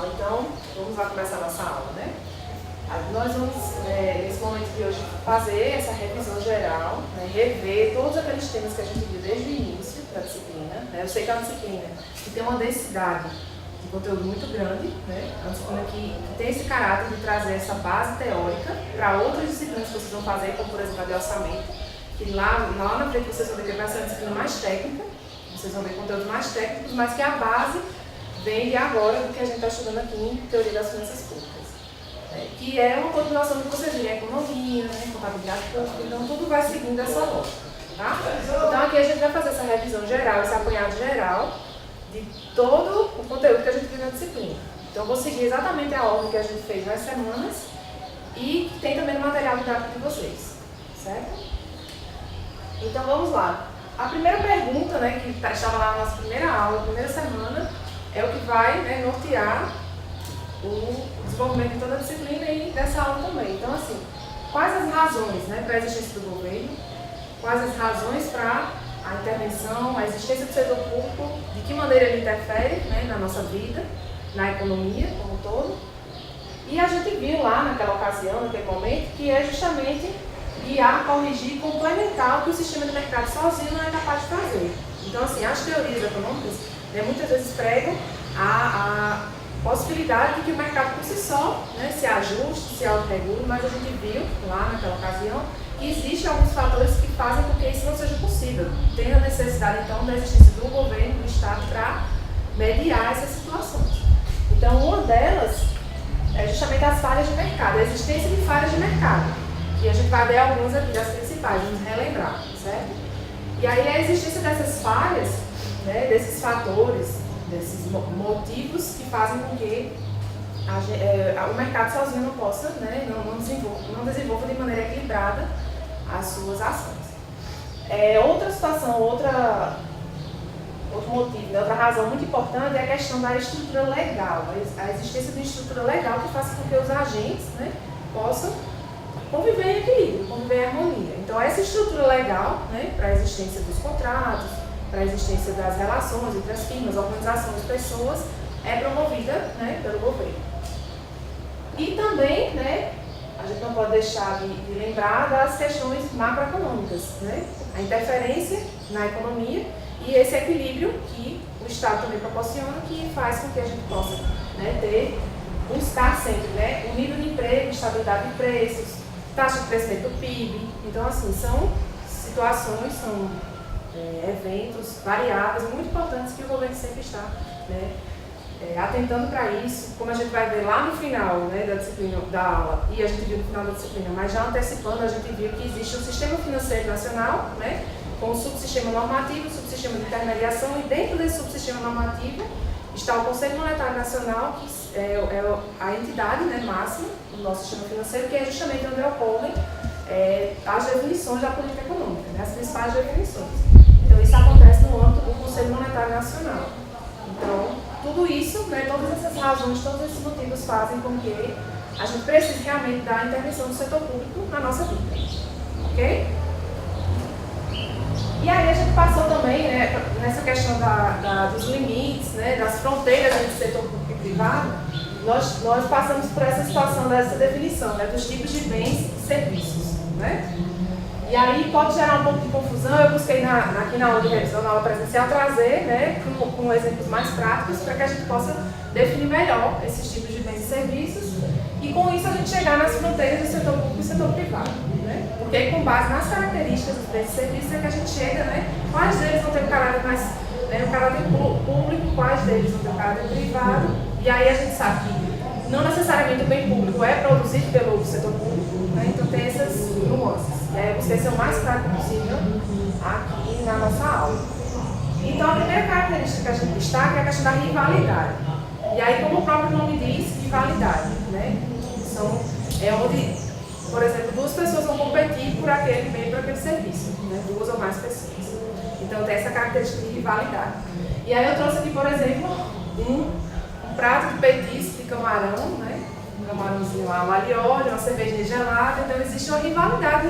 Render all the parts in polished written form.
pessoal, então vamos lá começar a nossa aula, né? Nós vamos, nesse momento de hoje, fazer essa revisão geral, né? Rever todos aqueles temas que a gente viu desde o início da disciplina, né? Eu sei que é uma disciplina que tem uma densidade de conteúdo muito grande, né? É uma disciplina que tem esse caráter de trazer essa base teórica para outras disciplinas que vocês vão fazer, como por exemplo a de orçamento, que lá na frente vocês vão ver que vai ser uma disciplina mais técnica, vocês vão ver conteúdos mais técnicos, mas que a base vem de agora do que a gente está estudando aqui em Teoria das Finanças Públicas, que é uma continuação do que vocês viram em economia, né, contabilidade pública, então tudo vai seguindo essa lógica, tá? Então aqui a gente vai fazer essa revisão geral, esse apanhado geral de todo o conteúdo que a gente viu na disciplina. Então eu vou seguir exatamente a ordem que a gente fez nas semanas e que tem também no material didático de vocês, certo? Então vamos lá. A primeira pergunta, né, que estava lá na nossa primeira aula, primeira semana, é o que vai, né, nortear o desenvolvimento de toda a disciplina e dessa aula também. Então, assim, quais as razões, né, para a existência do governo, quais as razões para a intervenção, a existência do setor público, de que maneira ele interfere, né, na nossa vida, na economia como um todo. E a gente viu lá naquela ocasião, naquele momento, que é justamente guiar, corrigir, complementar o que o sistema de mercado sozinho não é capaz de fazer. Então, assim, as teorias econômicas, né, muitas vezes pregam a possibilidade de que o mercado por si só, né, se ajuste, se autorregule, mas a gente viu lá naquela ocasião que existem alguns fatores que fazem com que isso não seja possível. Tem a necessidade, então, da existência do governo, do Estado, para mediar essas situações. Então, uma delas é justamente as falhas de mercado, a existência de falhas de mercado. E a gente vai ver alguns aqui das principais, vamos relembrar, certo? E aí a existência dessas falhas, né, desses fatores, desses motivos que fazem com que o mercado sozinho não possa, né, não desenvolva de maneira equilibrada as suas ações. Outra situação, outro motivo, outra razão muito importante é a questão da estrutura legal, a existência de uma estrutura legal que faça com que os agentes, né, possam conviver em equilíbrio, conviver em harmonia. Então, essa estrutura legal, né, para a existência dos contratos, para a existência das relações entre as firmas, organizações, pessoas, é promovida, né, pelo governo. E também, né, a gente não pode deixar de lembrar das questões macroeconômicas, né, a interferência na economia e esse equilíbrio que o Estado também proporciona, que faz com que a gente possa, né, buscar sempre, né, um nível de emprego, estabilidade de preços, taxa de crescimento do PIB. Então, assim, são situações, são eventos, variáveis muito importantes que o governo sempre está, né, atentando para isso, como a gente vai ver lá no final, né, da disciplina da aula, e a gente viu no final da disciplina, mas já antecipando, a gente viu que existe um sistema financeiro nacional, né, com o subsistema normativo, o subsistema de intermediação, e dentro desse subsistema normativo está o Conselho Monetário Nacional, que é a entidade, né, máxima do nosso sistema financeiro, que é justamente onde ocorrem as definições da política econômica, né, as principais definições. Então, isso acontece no âmbito do Conselho Monetário Nacional. Então, tudo isso, né, todas essas razões, todos esses motivos fazem com que a gente precise realmente da intervenção do setor público na nossa vida. Ok? E aí a gente passou também, né, nessa questão dos limites, né, das fronteiras entre setor público e privado, nós passamos por essa situação dessa definição, né, dos tipos de bens e serviços, né? E aí pode gerar um pouco de confusão. Eu busquei aqui na aula de revisão, na aula presencial, trazer, né, com exemplos mais práticos para que a gente possa definir melhor esses tipos de bens e serviços e com isso a gente chegar nas fronteiras do setor público e do setor privado, né? Porque com base nas características dos bens e serviços é que a gente chega, né, quais deles vão ter um caráter mais, né, um caráter público, quais deles vão ter um caráter privado, e aí a gente sabe que não necessariamente o bem público é produzido pelo setor público, né? Então tem essas nuances. E aí eu busquei ser o mais prático possível aqui na nossa aula. Então a primeira característica que a gente destaca é a questão da rivalidade. E aí, como o próprio nome diz, rivalidade, né? É onde, por exemplo, duas pessoas vão competir por aquele bem, por aquele serviço, né? Duas ou mais pessoas. Então tem essa característica de rivalidade. E aí eu trouxe aqui, por exemplo, um prato de petisco de camarão, né? Um camarãozinho lá, um alho e óleo, uma cervejinha gelada. Então existe uma rivalidade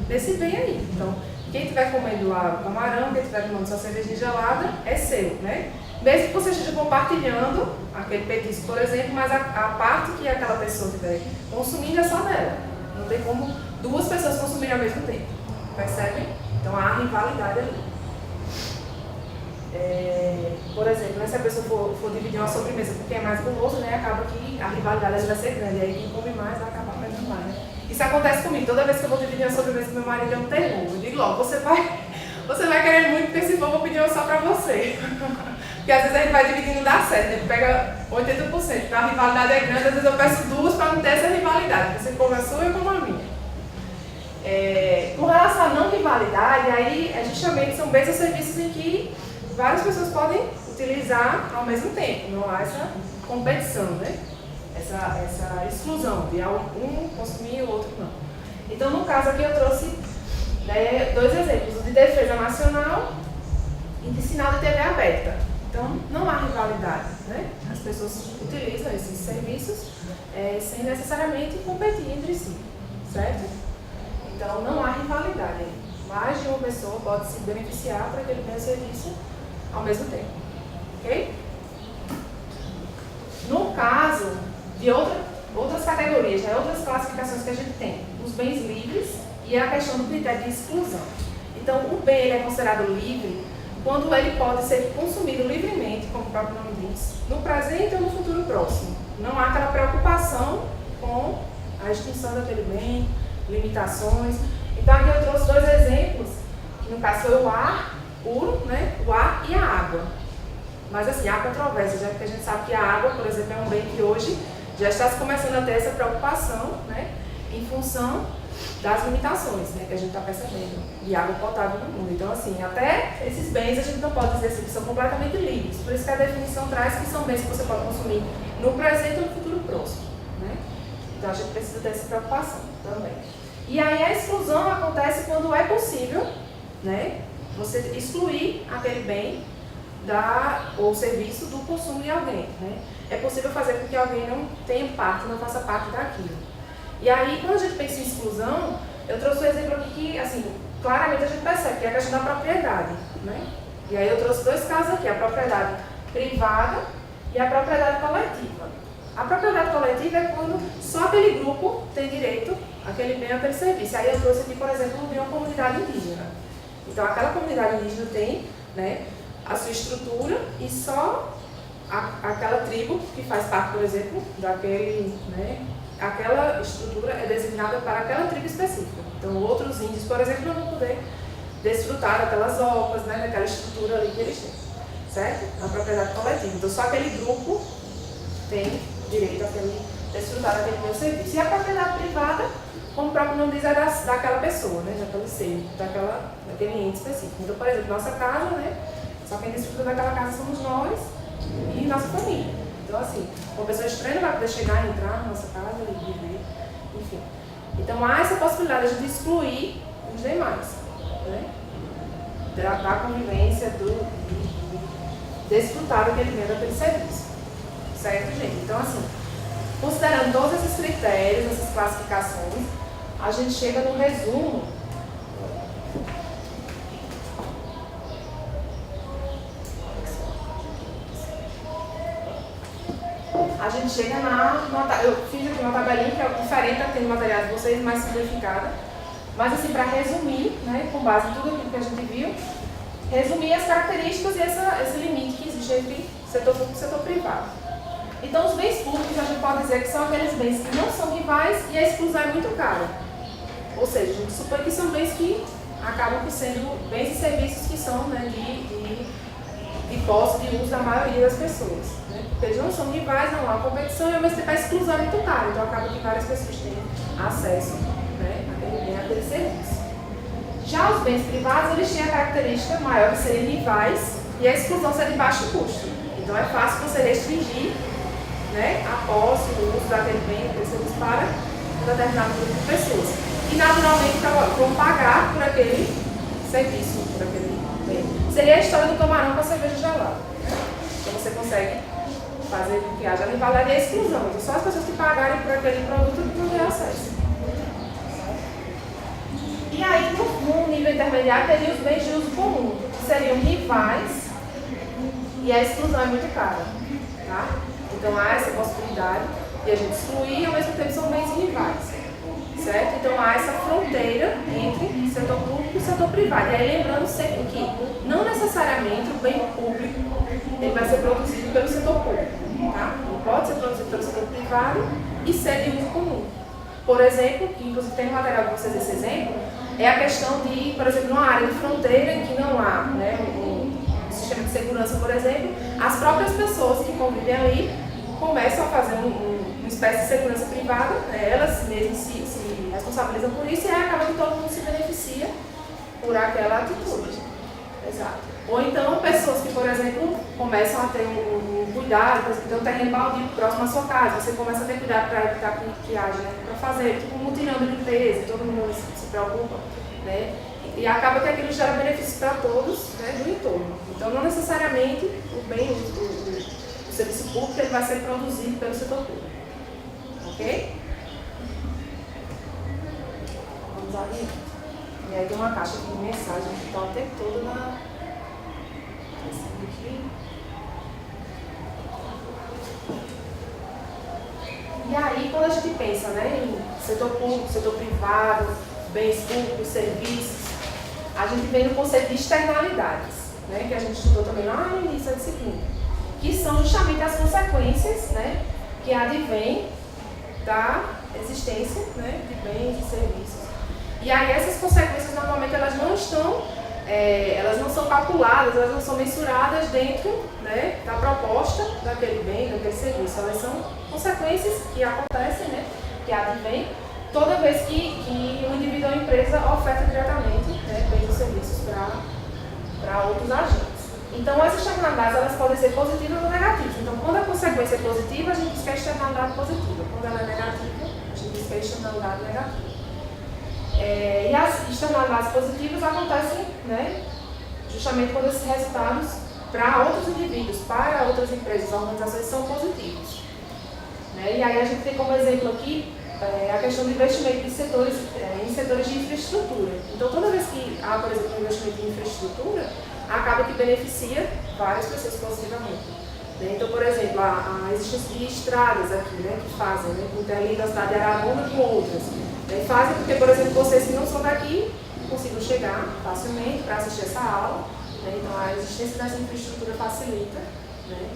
nesse bem aí. Então, quem estiver comendo lá o camarão, quem estiver tomando sua cervejinha gelada, é seu, né? Mesmo que você esteja compartilhando aquele petisco, por exemplo, mas a parte que aquela pessoa estiver consumindo é só dela. Não tem como duas pessoas consumirem ao mesmo tempo. Percebem? Então há rivalidade ali. Por exemplo, né, se a pessoa for dividir uma sobremesa porque é mais guloso, né, acaba que a rivalidade vai ser grande. E aí quem come mais vai acabar perdendo mais. Né? Isso acontece comigo. Toda vez que eu vou dividir uma sobremesa com meu marido é um terror. Eu digo logo, você vai querer muito, porque se for, eu vou pedir uma só pra você. Porque às vezes a gente vai dividindo e não dá certo, a gente pega 80%, então a rivalidade é grande, às vezes eu peço duas para não ter essa rivalidade, você come a sua e eu como a minha. Com relação à não rivalidade, aí justamente são bens ou serviços em que várias pessoas podem utilizar ao mesmo tempo, não há essa competição, né? Essa exclusão de um consumir e o outro não. Então no caso aqui eu trouxe dois exemplos, o de defesa nacional e de sinal de TV aberta. Então, não há rivalidade, né? As pessoas utilizam esses serviços sem necessariamente competir entre si, certo? Então, não há rivalidade. Mais de uma pessoa pode se beneficiar para aquele mesmo serviço ao mesmo tempo, ok? No caso de outras categorias, né? Outras classificações que a gente tem, os bens livres e a questão do critério de exclusão. Então, o bem ele é considerado livre quando ele pode ser consumido livremente, como o próprio nome diz, no presente ou no futuro próximo. Não há aquela preocupação com a extinção daquele bem, limitações. Então aqui eu trouxe dois exemplos, que no caso foi o ar puro, né? O ar e a água. Mas assim, há controvérsia, já que a gente sabe que a água, por exemplo, é um bem que hoje já está se começando a ter essa preocupação, né? Em função das limitações, né, que a gente está percebendo, de água potável no mundo. Então, assim, até esses bens a gente não pode dizer assim, que são completamente livres. Por isso que a definição traz que são bens que você pode consumir no presente ou no futuro próximo. Né? Então, a gente precisa dessa preocupação também. E aí, a exclusão acontece quando é possível, né, você excluir aquele bem ou serviço do consumo de alguém. Né? É possível fazer com que alguém não tenha parte, não faça parte daquilo. E aí, quando a gente pensa em exclusão, eu trouxe um exemplo aqui que, assim, claramente a gente percebe que é a questão da propriedade, né? E aí eu trouxe dois casos aqui, a propriedade privada e a propriedade coletiva. A propriedade coletiva é quando só aquele grupo tem direito àquele bem ou àquele serviço. Aí eu trouxe aqui, por exemplo, de uma comunidade indígena. Então, aquela comunidade indígena tem, né, a sua estrutura e só aquela tribo que faz parte, por exemplo, daquele, né, aquela estrutura é designada para aquela tribo específica. Então, outros índios, por exemplo, não vão poder desfrutar daquelas obras, né, daquela estrutura ali que eles têm, certo? Na propriedade coletiva. Então, só aquele grupo tem direito a desfrutar daquele meu serviço. E a propriedade privada, como o próprio nome diz, é daquela pessoa, né, daquele ser, daquele ente específico. Então, por exemplo, nossa casa, né, só quem desfruta daquela casa somos nós e nossa família. Então, assim, uma pessoa estranha não vai poder chegar e entrar na nossa casa e viver, enfim. Então, há essa possibilidade de a gente excluir os demais, né? Da convivência, de desfrutar daquele bem, daquele serviço. Certo, gente? Então, assim, considerando todos esses critérios, essas classificações, a gente chega no resumo eu fiz aqui uma tabelinha que é diferente da que tem no material de vocês, mais simplificada. Mas assim, para resumir, né, com base em tudo aquilo que a gente viu, resumir as características e esse limite que existe entre setor público e setor privado. Então, os bens públicos a gente pode dizer que são aqueles bens que não são rivais e a exclusão é muito cara. Ou seja, a gente supõe que são bens que acabam por sendo bens e serviços que são, né, de posse, de uso da maioria das pessoas. Né? Porque eles não são rivais, não há competição e ao mesmo tempo a exclusão é muito cara. Então, acaba que várias pessoas têm acesso, né, àquele bem, àquele serviço. Já os bens privados, eles têm a característica maior de serem rivais e a exclusão ser de baixo custo. Então, é fácil você restringir, né, a posse, o uso daquele bem, daquele serviço para um determinado grupo de pessoas. E, naturalmente, vão pagar por aquele serviço, por aquele bem. Seria a história do camarão com a cerveja gelada. Então, você consegue fazer com que haja rivalidade e a exclusão. Então, só as pessoas que pagarem por aquele produto que vão ter acesso. E aí, no nível intermediário, teria os bens de uso comum, que seriam rivais e a exclusão é muito cara. Tá? Então há essa possibilidade de a gente excluir e ao mesmo tempo são bens rivais. Certo? Então há essa fronteira entre setor público e setor privado. E aí lembrando sempre que não necessariamente o bem público ele vai ser produzido pelo setor público. Tá? Ele pode ser produzido pelo setor privado e ser de uso comum. Por exemplo, que inclusive tem no material para vocês esse exemplo, é a questão de, por exemplo, numa área de fronteira em que não há, né, um sistema de segurança, por exemplo, as próprias pessoas que convivem ali começam a fazer uma espécie de segurança privada, né, elas mesmas se responsabilizam por isso e aí acaba que todo mundo se beneficia por aquela atitude. Exato. Ou então pessoas que, por exemplo, começam a ter um cuidado, por exemplo, tem um terreno baldio próximo à sua casa, você começa a ter cuidado para evitar que haja, né, para fazer, tipo um mutirão de limpeza, todo mundo se preocupa, né, e acaba que aquilo gera benefícios para todos, né, do entorno. Então não necessariamente o serviço público ele vai ser produzido pelo setor público. Ok? Vamos ali. E aí tem uma caixa aqui de mensagem que está o tempo todo na... Aqui. E aí, quando a gente pensa, né, em setor público, setor privado, bens públicos, serviços, a gente vem no conceito de externalidades, né, que a gente estudou também lá no início da disciplina, que são justamente as consequências, né, que advêm da existência, né, de bens e serviços. E aí essas consequências normalmente elas não são calculadas, elas não são mensuradas dentro, né, da proposta daquele bem, daquele serviço. Elas são consequências que acontecem, né, que advêm toda vez que um indivíduo ou empresa oferta diretamente, né, bens ou serviços para outros agentes. Então essas externalidades elas podem ser positivas ou negativas. Então quando a consequência é positiva, a gente diz que é externalidade positiva. Quando ela é negativa, a gente diz que é externalidade negativa. E as externalidades positivas acontecem, né, justamente quando esses resultados para outros indivíduos, para outras empresas, organizações são positivos. Né? E aí a gente tem como exemplo aqui a questão do investimento em setores de infraestrutura. Então toda vez que há, por exemplo, um investimento em infraestrutura, acaba que beneficia várias pessoas positivamente. Né? Então, por exemplo, a existência de estradas aqui, né, que fazem, né, que interligam a cidade de Araruna com outras. Fazem porque, por exemplo, vocês que não são daqui consigam chegar facilmente para assistir essa aula. Né? Então, a existência dessa infraestrutura facilita. Né?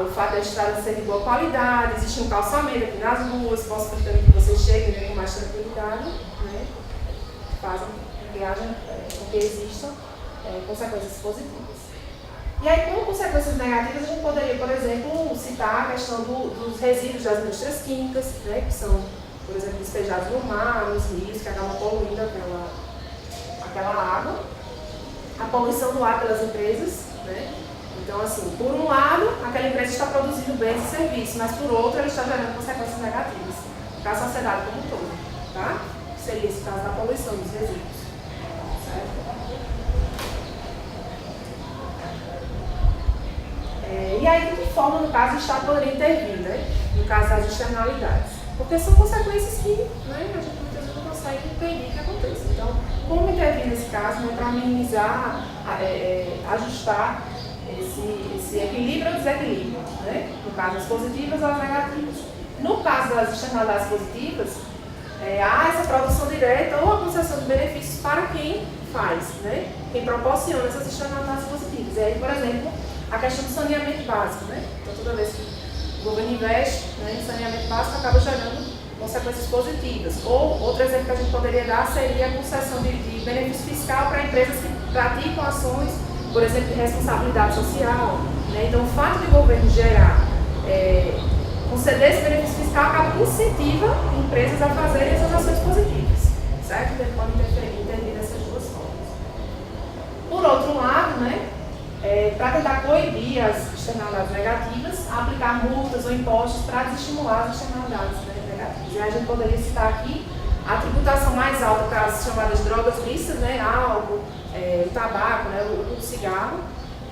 O fato da estrada ser de boa qualidade, existe um calçamento aqui nas ruas, possibilitando que vocês cheguem, né, com mais tranquilidade, né? Fazem com que existam consequências positivas. E aí, como consequências negativas, a gente poderia, por exemplo, citar a questão dos resíduos das indústrias químicas, né, que são, por exemplo, despejados no mar, nos rios, que acabam poluindo aquela água. A poluição do ar pelas empresas, né? Então, assim, por um lado, aquela empresa está produzindo bens e serviços, mas por outro, ela está gerando consequências negativas para a sociedade como um todo, tá? Seria esse caso da poluição dos resíduos, certo? E aí, de que forma, no caso, o Estado poderia intervir, né? No caso das externalidades? Porque são consequências que, né, a gente muitas vezes não consegue impedir que aconteça. Então, como intervir nesse caso, né, para minimizar, ajustar esse equilíbrio ou desequilíbrio, né? No caso, as positivas ou as negativas. No caso das externalidades positivas, há essa produção direta ou a concessão de benefícios para quem faz, né? Quem proporciona essas externalidades positivas. E aí, por exemplo, a questão do saneamento básico, né? Então, toda vez que o governo investe, né, em saneamento básico, acaba gerando consequências positivas. Ou outro exemplo que a gente poderia dar seria a concessão de benefício fiscal para empresas que praticam ações, por exemplo, de responsabilidade social. Né? Então, o fato de o governo gerar, conceder esse benefício fiscal, acaba que incentiva empresas a fazerem essas ações positivas. Certo? Então, ele pode intervir dessas duas formas. Por outro lado, né, para tentar coibir as externalidades negativas, aplicar multas ou impostos para desestimular as externalidades, né, negativas. E aí a gente poderia citar aqui a tributação mais alta para as chamadas drogas lícitas, né, álcool, o tabaco, né, o cigarro.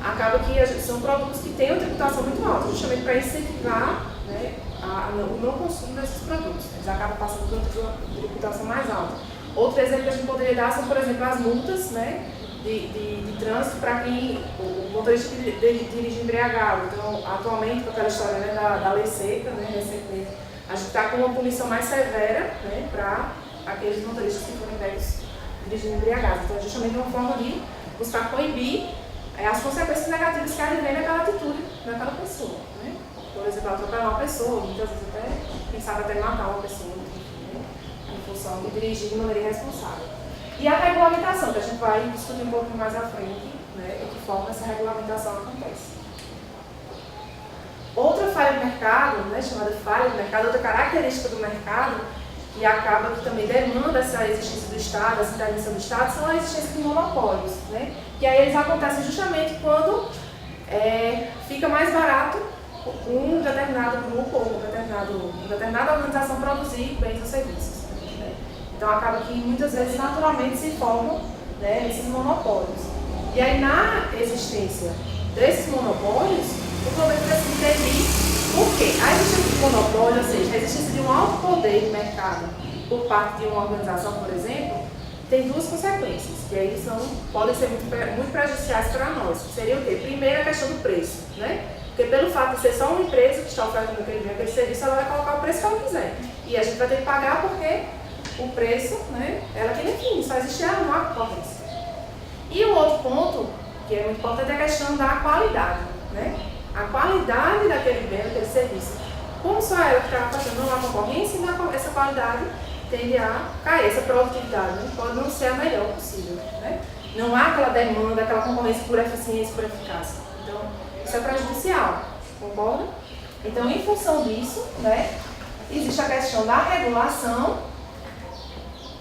Acaba que são produtos que têm uma tributação muito alta, justamente para incentivar, né, o não consumo desses produtos. Eles acabam passando por uma tributação mais alta. Outro exemplo que a gente poderia dar são, por exemplo, as multas, né, de trânsito para quem o motorista que dirige embriagado. Então, atualmente, com aquela história, né, da lei seca, né, recentemente, a gente está com uma punição mais severa, né, para aqueles motoristas que forem pegos dirigindo embriagados. Então, é justamente uma forma de buscar coibir as consequências negativas que advêm naquela atitude daquela pessoa. Né? Por exemplo, atropelar uma pessoa, muitas vezes até, quem sabe, até matar uma pessoa, né, em função de dirigir de maneira irresponsável. E a regulamentação, que a gente vai discutir um pouco mais à frente, né, de que forma essa regulamentação acontece. Outra falha do mercado, né, chamada falha do mercado, outra característica do mercado, que acaba que também demanda essa existência do Estado, essa intervenção do Estado, são a existência de monopólios. Né? Que aí eles acontecem justamente quando fica mais barato um determinado grupo ou uma determinada organização produzir bens ou serviços. Né? Então acaba que muitas vezes naturalmente se formam, né, esses monopólios. E aí na existência desses monopólios, o governo precisa intervir. Por quê? A existência de monopólio, ou seja, a existência de um alto poder de mercado por parte de uma organização, por exemplo, tem duas consequências, que aí podem ser muito prejudiciais para nós. Seria o quê? Primeiro, a questão do preço, né? Porque pelo fato de ser só uma empresa que está oferecendo aquele serviço, ela vai colocar o preço que ela quiser. E a gente vai ter que pagar porque o preço, né, ela tem define, só existe uma concorrência. E o outro ponto, que é muito importante, é a questão da qualidade, né? A qualidade daquele bem, daquele serviço. Como só ela que está fazendo uma concorrência, essa qualidade tende a cair, essa produtividade, né, pode não ser a melhor possível. Né? Não há aquela demanda, aquela concorrência por eficiência, por eficácia. Então, isso é prejudicial, concorda? Então, em função disso, né, existe a questão da regulação,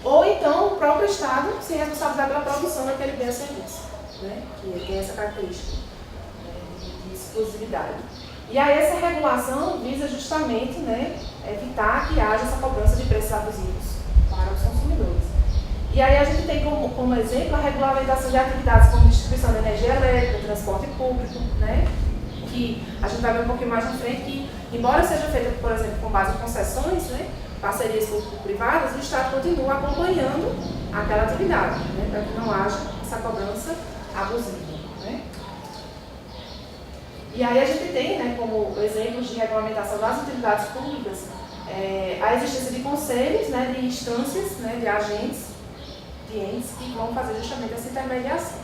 ou então o próprio Estado se responsabilizar pela produção daquele bem ou serviço, né, que tem essa característica de exclusividade. E aí essa regulação visa justamente, né, evitar que haja essa cobrança de preços abusivos para os consumidores. E aí a gente tem como exemplo a regulamentação de atividades como distribuição de energia elétrica, transporte público, né, que a gente vai ver um pouquinho mais na frente que, embora seja feita, por exemplo, com base em concessões, né, parcerias público-privadas, o Estado continua acompanhando aquela atividade, né, para que não haja essa cobrança abusiva. Né. E aí a gente tem, né, como exemplos de regulamentação das utilidades públicas, a existência de conselhos, né, de instâncias, né, de agentes, de entes que vão fazer justamente essa intermediação.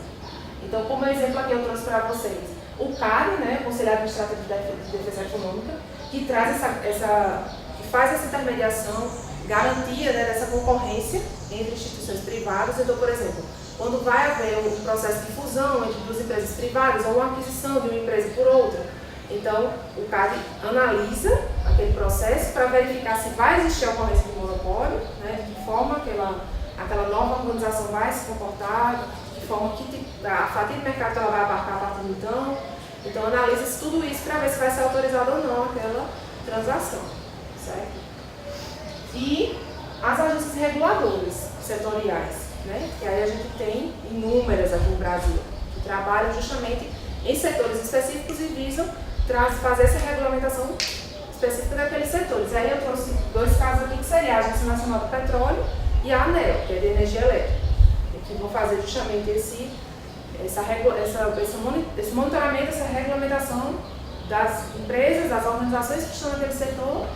Então, como exemplo aqui eu trouxe para vocês o CAD, né, o Conselho Administrativo de Defesa Econômica, que traz que faz essa intermediação, garantia, né, dessa concorrência entre instituições privadas. Então, por exemplo, quando vai haver um processo de fusão entre duas empresas privadas ou uma aquisição de uma empresa por outra, então o CAD analisa aquele processo para verificar se vai existir a ocorrência de monopólio, né, de que forma aquela nova organização vai se comportar, de que forma que a fatia de mercado ela vai abarcar a partir de então. Então analisa tudo isso para ver se vai ser autorizada ou não aquela transação, certo? E as agências reguladoras setoriais, né? Que aí a gente tem inúmeras aqui no Brasil, que trabalham justamente em setores específicos e visam fazer essa regulamentação específica daqueles setores. Aí eu trouxe dois casos aqui, que seria a Agência Nacional do Petróleo e a ANEEL, que é de energia elétrica, que vão fazer justamente esse monitoramento, essa regulamentação das empresas, das organizações que estão naquele setor,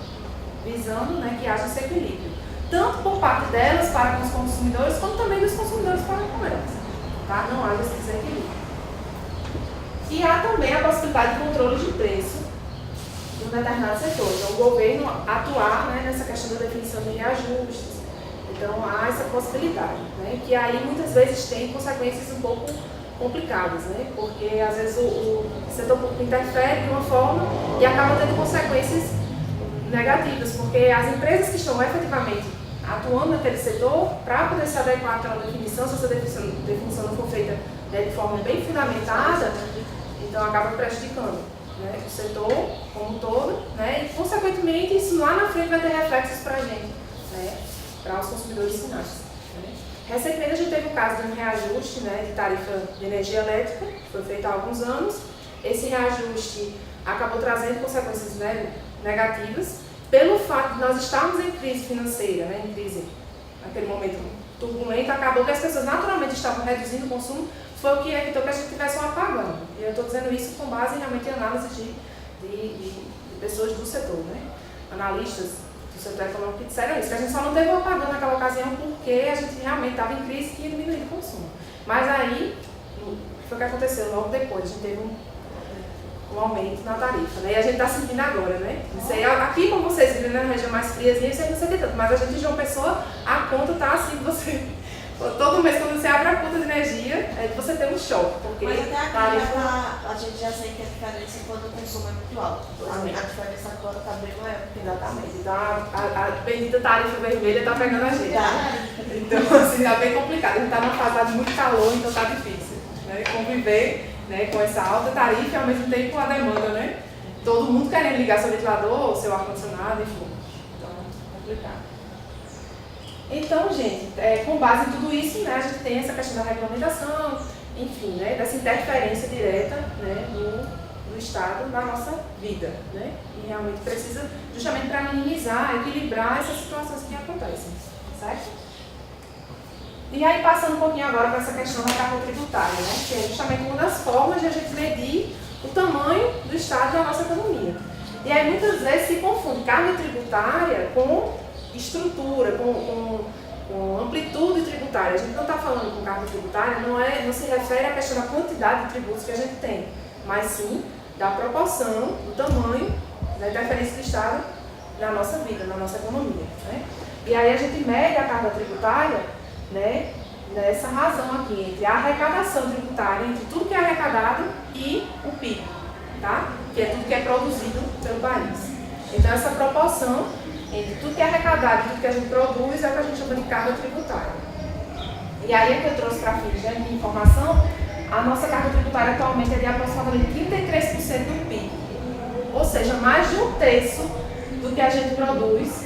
visando, né, que haja esse equilíbrio. Tanto por parte delas para com os consumidores, como também dos consumidores para com elas. Tá? Não haja esse desequilíbrio. E há também a possibilidade de controle de preço de um determinado setor. Então, o governo atuar, né, nessa questão da definição de reajustes. Então, há essa possibilidade, né, que aí muitas vezes tem consequências um pouco complicadas, né, porque às vezes o setor público interfere de uma forma e acaba tendo consequências negativas, porque as empresas que estão efetivamente atuando naquele setor, para poder se adequar àquela definição, se essa definição não for feita, né, de forma bem fundamentada, então acaba prejudicando, né, o setor como um todo, né, e consequentemente isso lá na frente vai ter reflexos para a gente, né, para os consumidores finais. Né. Recentemente a gente teve o caso de um reajuste, né, de tarifa de energia elétrica, que foi feito há alguns anos. Esse reajuste acabou trazendo consequências, né, negativas, pelo fato de nós estarmos em crise financeira, né, naquele momento turbulento, acabou que as pessoas naturalmente estavam reduzindo o consumo, foi o que evitou que a gente tivesse um apagão. E eu estou dizendo isso com base realmente em análise de pessoas do setor, né? Analistas do setor econômico que disseram isso, que a gente só não teve um apagão naquela ocasião porque a gente realmente estava em crise e tinha diminuído o consumo. Mas aí, foi o que aconteceu logo depois, a gente teve um aumento na tarifa, né? E a gente está sentindo agora, né? Isso aí, aqui, como vocês vivem na região mais friazinha, isso aí não sente tanto, mas a gente de João Pessoa, a conta está assim, você... Todo mês, quando você abre a conta de energia, você tem um choque, porque... Mas até aqui, a gente já sente a diferença quando o consumo é muito alto. A diferença agora está bem maior. Exatamente. Então, a bendita tarifa vermelha está pegando a gente. Tá. Então, assim, está bem complicado. A gente está numa fase de muito calor, então está difícil, né? Conviver, né, com essa alta tarifa e, ao mesmo tempo, a demanda, né? Todo mundo querendo ligar seu ventilador, seu ar-condicionado, enfim. Então, é complicado. Então, gente, com base em tudo isso, né, a gente tem essa questão da regulamentação, enfim, né, dessa interferência direta, né, do Estado na nossa vida, né, e realmente precisa justamente para minimizar, equilibrar essas situações que acontecem, certo? E aí, passando um pouquinho agora para essa questão da carga tributária, né, que é justamente uma das formas de a gente medir o tamanho do Estado da nossa economia. E aí, muitas vezes, se confunde carga tributária com estrutura, com amplitude tributária. A gente não está falando com carga tributária, não se refere à questão da quantidade de tributos que a gente tem, mas sim da proporção, do tamanho, da interferência do Estado na nossa vida, na nossa economia, né? E aí a gente mede a carga tributária, né, nessa razão aqui, entre a arrecadação tributária, entre tudo que é arrecadado e o PIB, tá? Que é tudo que é produzido pelo país. Então essa proporção entre tudo que é arrecadado e tudo que a gente produz é o que a gente chama de carga tributária. E aí é que eu trouxe para fins de informação, a nossa carga tributária atualmente é de aproximadamente 33% do PIB. Ou seja, mais de um terço do que a gente produz,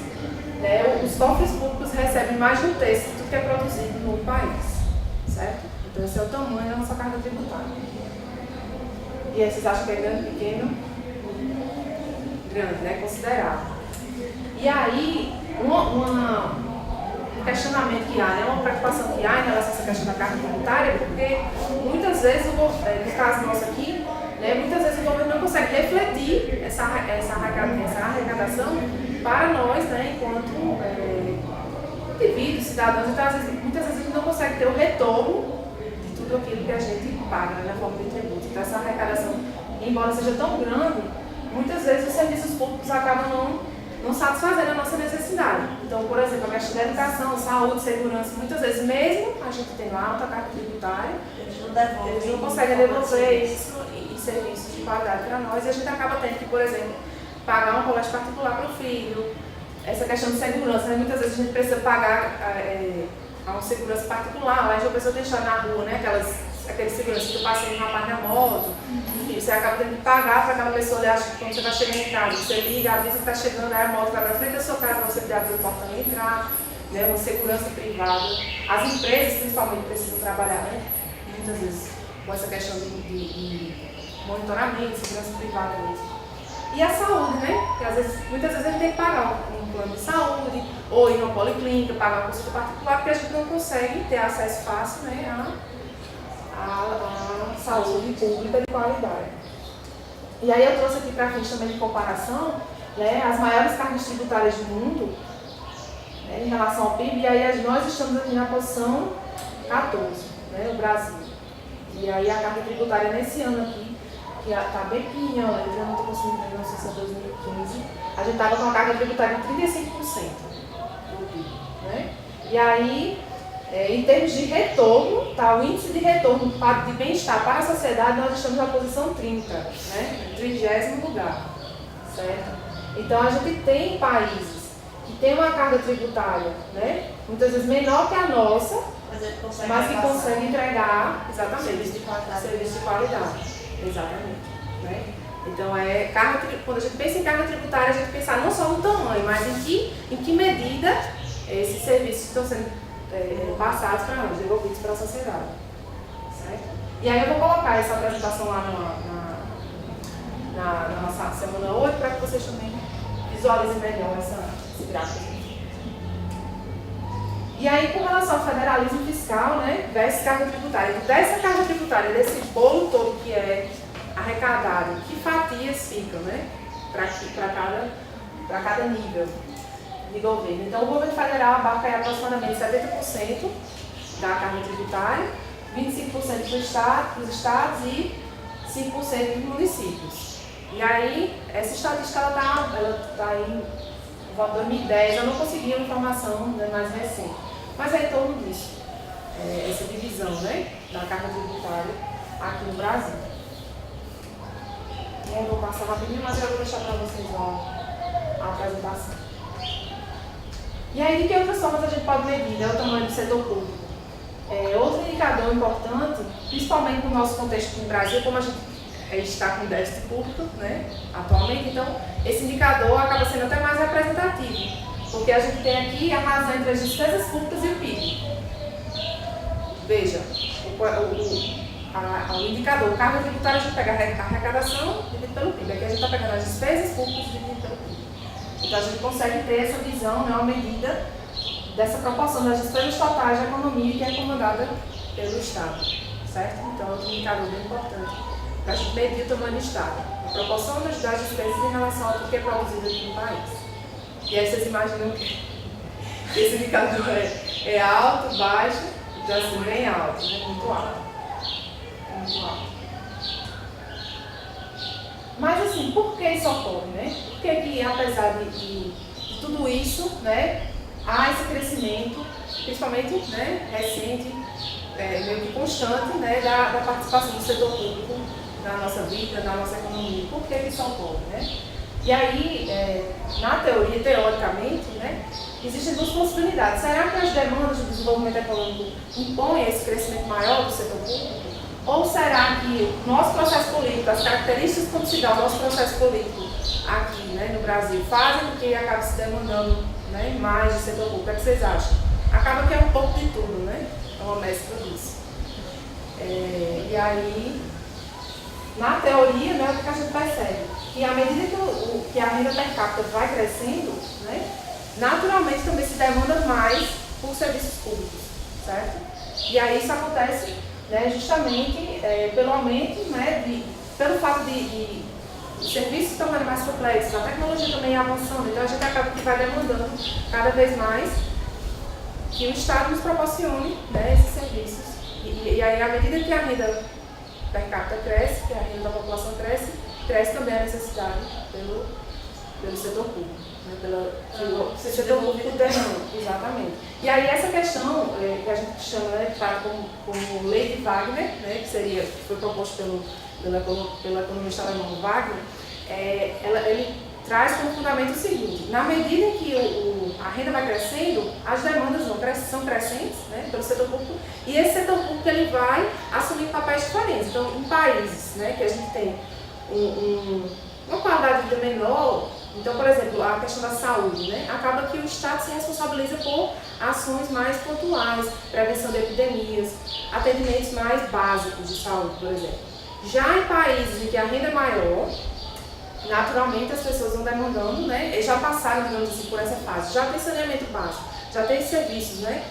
né, os cofres públicos recebem mais de um terço do que é produzido no país. Certo? Então esse é o tamanho da nossa carga tributária. E aí vocês acham que é grande, pequeno? Grande, né? Considerável. E aí, um questionamento que há, né, uma preocupação que há em relação a essa questão da carga tributária, porque muitas vezes, no caso nosso aqui, né, muitas vezes o governo não consegue refletir essa arrecadação para nós, né, enquanto indivíduos, cidadãos, então muitas vezes a gente não consegue ter o retorno de tudo aquilo que a gente paga, né, na forma de tributo. Então essa arrecadação, embora seja tão grande, muitas vezes os serviços públicos acabam não satisfazendo a nossa necessidade. Então, por exemplo, a questão da educação, saúde, segurança, muitas vezes mesmo a gente tem lá alta carga tributária, eles não conseguem devolver isso e serviços de qualidade para nós, e a gente acaba tendo que, por exemplo, pagar um colégio particular para o filho. Essa questão de segurança, né? Muitas vezes a gente precisa pagar a um segurança particular, lá a pessoa deixar na rua, né? Aqueles seguranças que eu passei no rapaz na moto, enfim, você acaba tendo que pagar para aquela pessoa, acha que quando você vai chegar em casa, você liga, avisa que está chegando, aí a moto vai para frente da sua casa para você abrir o portão e entrar, né? Uma segurança privada. As empresas, principalmente, precisam trabalhar, né? Muitas vezes com essa questão de monitoramento, segurança privada mesmo. E a saúde, né? Porque muitas vezes a gente tem que pagar um plano de saúde, ou ir numa policlínica, pagar uma consulta particular, porque a gente não consegue ter acesso fácil, né, a saúde pública de qualidade. E aí eu trouxe aqui para a gente também de comparação, né, as maiores cargas tributárias do mundo, né, em relação ao PIB, e aí nós estamos aqui na posição 14, né, o Brasil. E aí a carga tributária nesse ano aqui, que está bem pequenininha, eu já não estou conseguindo ver, não sei se é 2015, a gente estava com uma carga tributária de 35% do PIB, né? E aí, em termos de retorno, tá, o índice de retorno de bem-estar para a sociedade, nós estamos na posição 30, né? 30º lugar, certo? Então, a gente tem países que têm uma carga tributária, né, muitas vezes menor que a nossa, mas que conseguem entregar, exatamente, serviço de qualidade. Exatamente. Né? Então, quando a gente pensa em carga tributária, a gente pensa não só no tamanho, mas em que medida esses serviços estão sendo passados para nós, devolvidos para a sociedade. Certo? E aí eu vou colocar essa apresentação lá na nossa semana 8 para que vocês também visualizem melhor esse gráfico. E aí, com relação ao federalismo fiscal, né, versus carga tributária. Então, dessa carga tributária, desse bolo todo que é arrecadado, que fatias ficam, né, para cada nível de governo. Então, o governo federal abarca aí aproximadamente 70% da carga tributária, 25% dos estados e 5% dos municípios. E aí, essa estatística ela tá em 2010, eu não consegui uma informação, né, mais recente, mas é em torno disso, essa divisão, né, da carga tributária aqui no Brasil. E aí eu vou passar rapidinho, mas eu vou deixar para vocês a apresentação. E aí, de que outras formas a gente pode medir, né, o tamanho do setor público? Outro indicador importante, principalmente no nosso contexto no Brasil, como a gente está com déficit público, né, atualmente, então esse indicador acaba sendo até mais representativo, porque a gente tem aqui a razão entre as despesas públicas e o PIB. Veja, o indicador, carga tributária, a gente pega a arrecadação dividido pelo PIB, aqui a gente está pegando as despesas públicas dividido pelo PIB. Então a gente consegue ter essa visão, né, uma medida dessa proporção das despesas totais da economia que é comandada pelo Estado, certo? Então é um indicador bem importante para a gente medir o tamanho do Estado, a proporção das despesas em relação ao que é produzido aqui no país. E aí vocês imaginam que esse indicador é alto, baixo, então assim, bem alto, né? Muito alto. Muito alto. Mas assim, por que isso ocorre, né? Por que apesar de tudo isso, né, há esse crescimento, principalmente, né, recente, meio que constante, né, da participação do setor público na nossa vida, na nossa economia? Por que isso ocorre, né? E aí, na teoria, teoricamente, né, existem duas possibilidades. Será que as demandas do desenvolvimento econômico impõem esse crescimento maior do setor público? Ou será que o nosso processo político, as características como se dá o nosso processo político aqui, né, no Brasil, fazem com que acabe se demandando, né, mais do setor público? O que vocês acham? Acaba que é um pouco de tudo, né? É uma mescla disso. E aí, na teoria, né, o que a gente percebe? Que à medida que a renda per capita vai crescendo, né, naturalmente também se demanda mais por serviços públicos, certo? E aí isso acontece, né, justamente pelo aumento, né, pelo fato de serviços se tornarem mais complexos, a tecnologia também avançando, então a gente acaba que vai demandando cada vez mais que o Estado nos proporcione, né, esses serviços. E aí, à medida que a renda per capita cresce, que a renda da população cresce também a necessidade pelo setor público, né, pelo setor público demanda, exatamente. E aí essa questão, que a gente chama, né, como lei de Wagner, né, que foi proposto pelo economista alemão Wagner, ele traz como fundamento o seguinte: na medida em que a renda vai crescendo, as demandas são crescentes, né, pelo setor público, e esse setor público ele vai assumir papéis diferentes. Então, em países, né, que a gente tem uma qualidade de vida menor, então, por exemplo, a questão da saúde, né, acaba que o Estado se responsabiliza por ações mais pontuais, prevenção de epidemias, atendimentos mais básicos de saúde, por exemplo. Já em países em que a renda é maior, naturalmente as pessoas vão demandando, né, e já passaram, digamos assim, por essa fase, já tem saneamento básico, já tem serviços, né,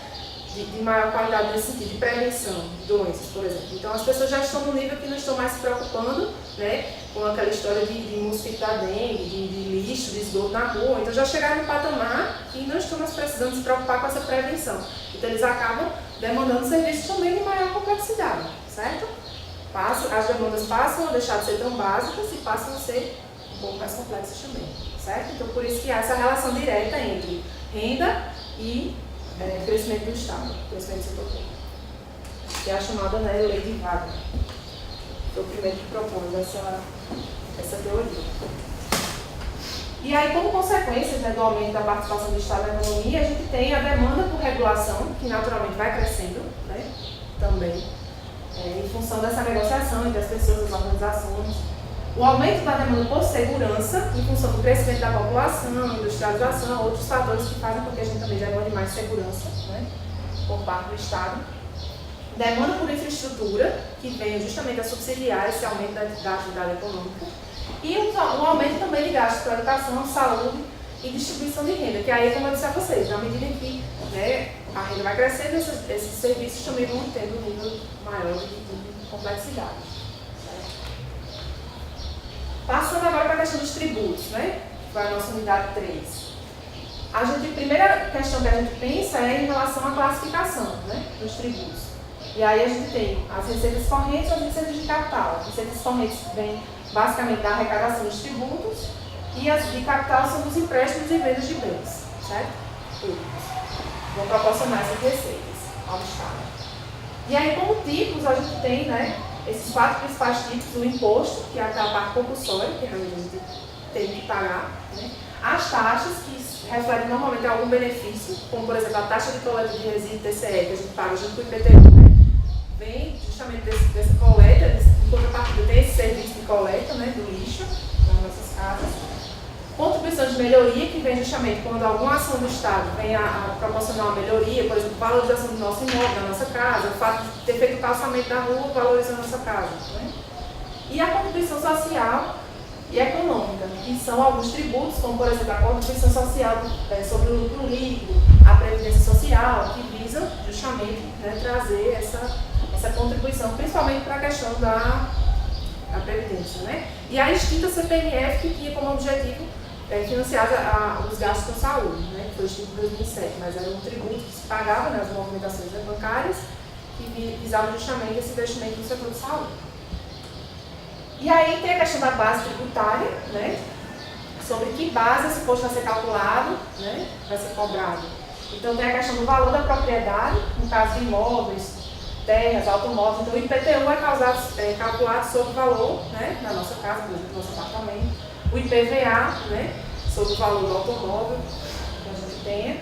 de maior qualidade nesse sentido, de prevenção de doenças, por exemplo. Então as pessoas já estão no nível que não estão mais se preocupando, né, com aquela história de mosquito da dengue, de lixo, de esgoto na rua, então já chegaram no patamar que não estão mais precisando se preocupar com essa prevenção. Então eles acabam demandando serviços também de maior complexidade, certo? As demandas passam a deixar de ser tão básicas e passam a ser um pouco mais complexas também, certo? Então por isso que há essa relação direta entre renda e crescimento do Estado, crescimento do setor público, que é a chamada, né, lei de Wagner. Foi o primeiro que propôs essa teoria. E aí, como consequência, né, do aumento da participação do Estado na economia, a gente tem a demanda por regulação, que naturalmente vai crescendo, né, também, em função dessa negociação entre as pessoas, as organizações. O aumento da demanda por segurança, em função do crescimento da população, industrialização, outros fatores que fazem com que a gente também demande mais segurança, né, por parte do Estado. Demanda por infraestrutura, que vem justamente a subsidiar esse aumento da atividade econômica. E um aumento também de gastos para educação, saúde e distribuição de renda, que aí, como eu disse a vocês, na medida em que, né, a renda vai crescendo, esses serviços também vão tendo um nível maior de complexidade. Passando agora para a questão dos tributos, né? Vai a nossa unidade 3. A primeira questão que a gente pensa é em relação à classificação, né, dos tributos. E aí a gente tem as receitas correntes e as receitas de capital. As receitas correntes vêm basicamente da arrecadação dos tributos e as de capital são dos empréstimos e vendas de bens, certo? Públicos. Vão proporcionar essas receitas ao Estado. E aí, como tipos, a gente tem, né, esses 4 principais tipos: o imposto, que é aquela parte compulsória, que realmente a gente tem que pagar, né? As taxas, que refletem normalmente algum benefício, como por exemplo a taxa de coleta de resíduo TCE, que a gente paga junto com o IPTU, né? Vem justamente dessa coleta, em contrapartida tem esse serviço de coleta, né, do lixo nas nossas casas. Contribuição de melhoria, que vem justamente quando alguma ação do Estado vem a proporcionar uma melhoria, por exemplo, valorização do nosso imóvel, da nossa casa, o fato de ter feito o calçamento da rua valoriza a nossa casa, né? E a contribuição social e econômica, que são alguns tributos, como por exemplo a contribuição social sobre o lucro líquido, a previdência social, que visam justamente, né, trazer essa contribuição, principalmente para a questão da previdência, né? E a extinta CPMF, que tinha como objetivo financiar os gastos com saúde, né, que foi extinto em 2007, mas era um tributo que se pagava nas movimentações bancárias que visava justamente esse investimento no setor de saúde. E aí tem a questão da base tributária, né, sobre que base esse imposto vai ser calculado, né, vai ser cobrado. Então tem a questão do valor da propriedade, no caso de imóveis, terras, automóveis. Então o IPTU é calculado sobre o valor, né, da nossa casa, por exemplo, do nosso apartamento. O IPVA, né, sobre o valor do automóvel que a gente tenha.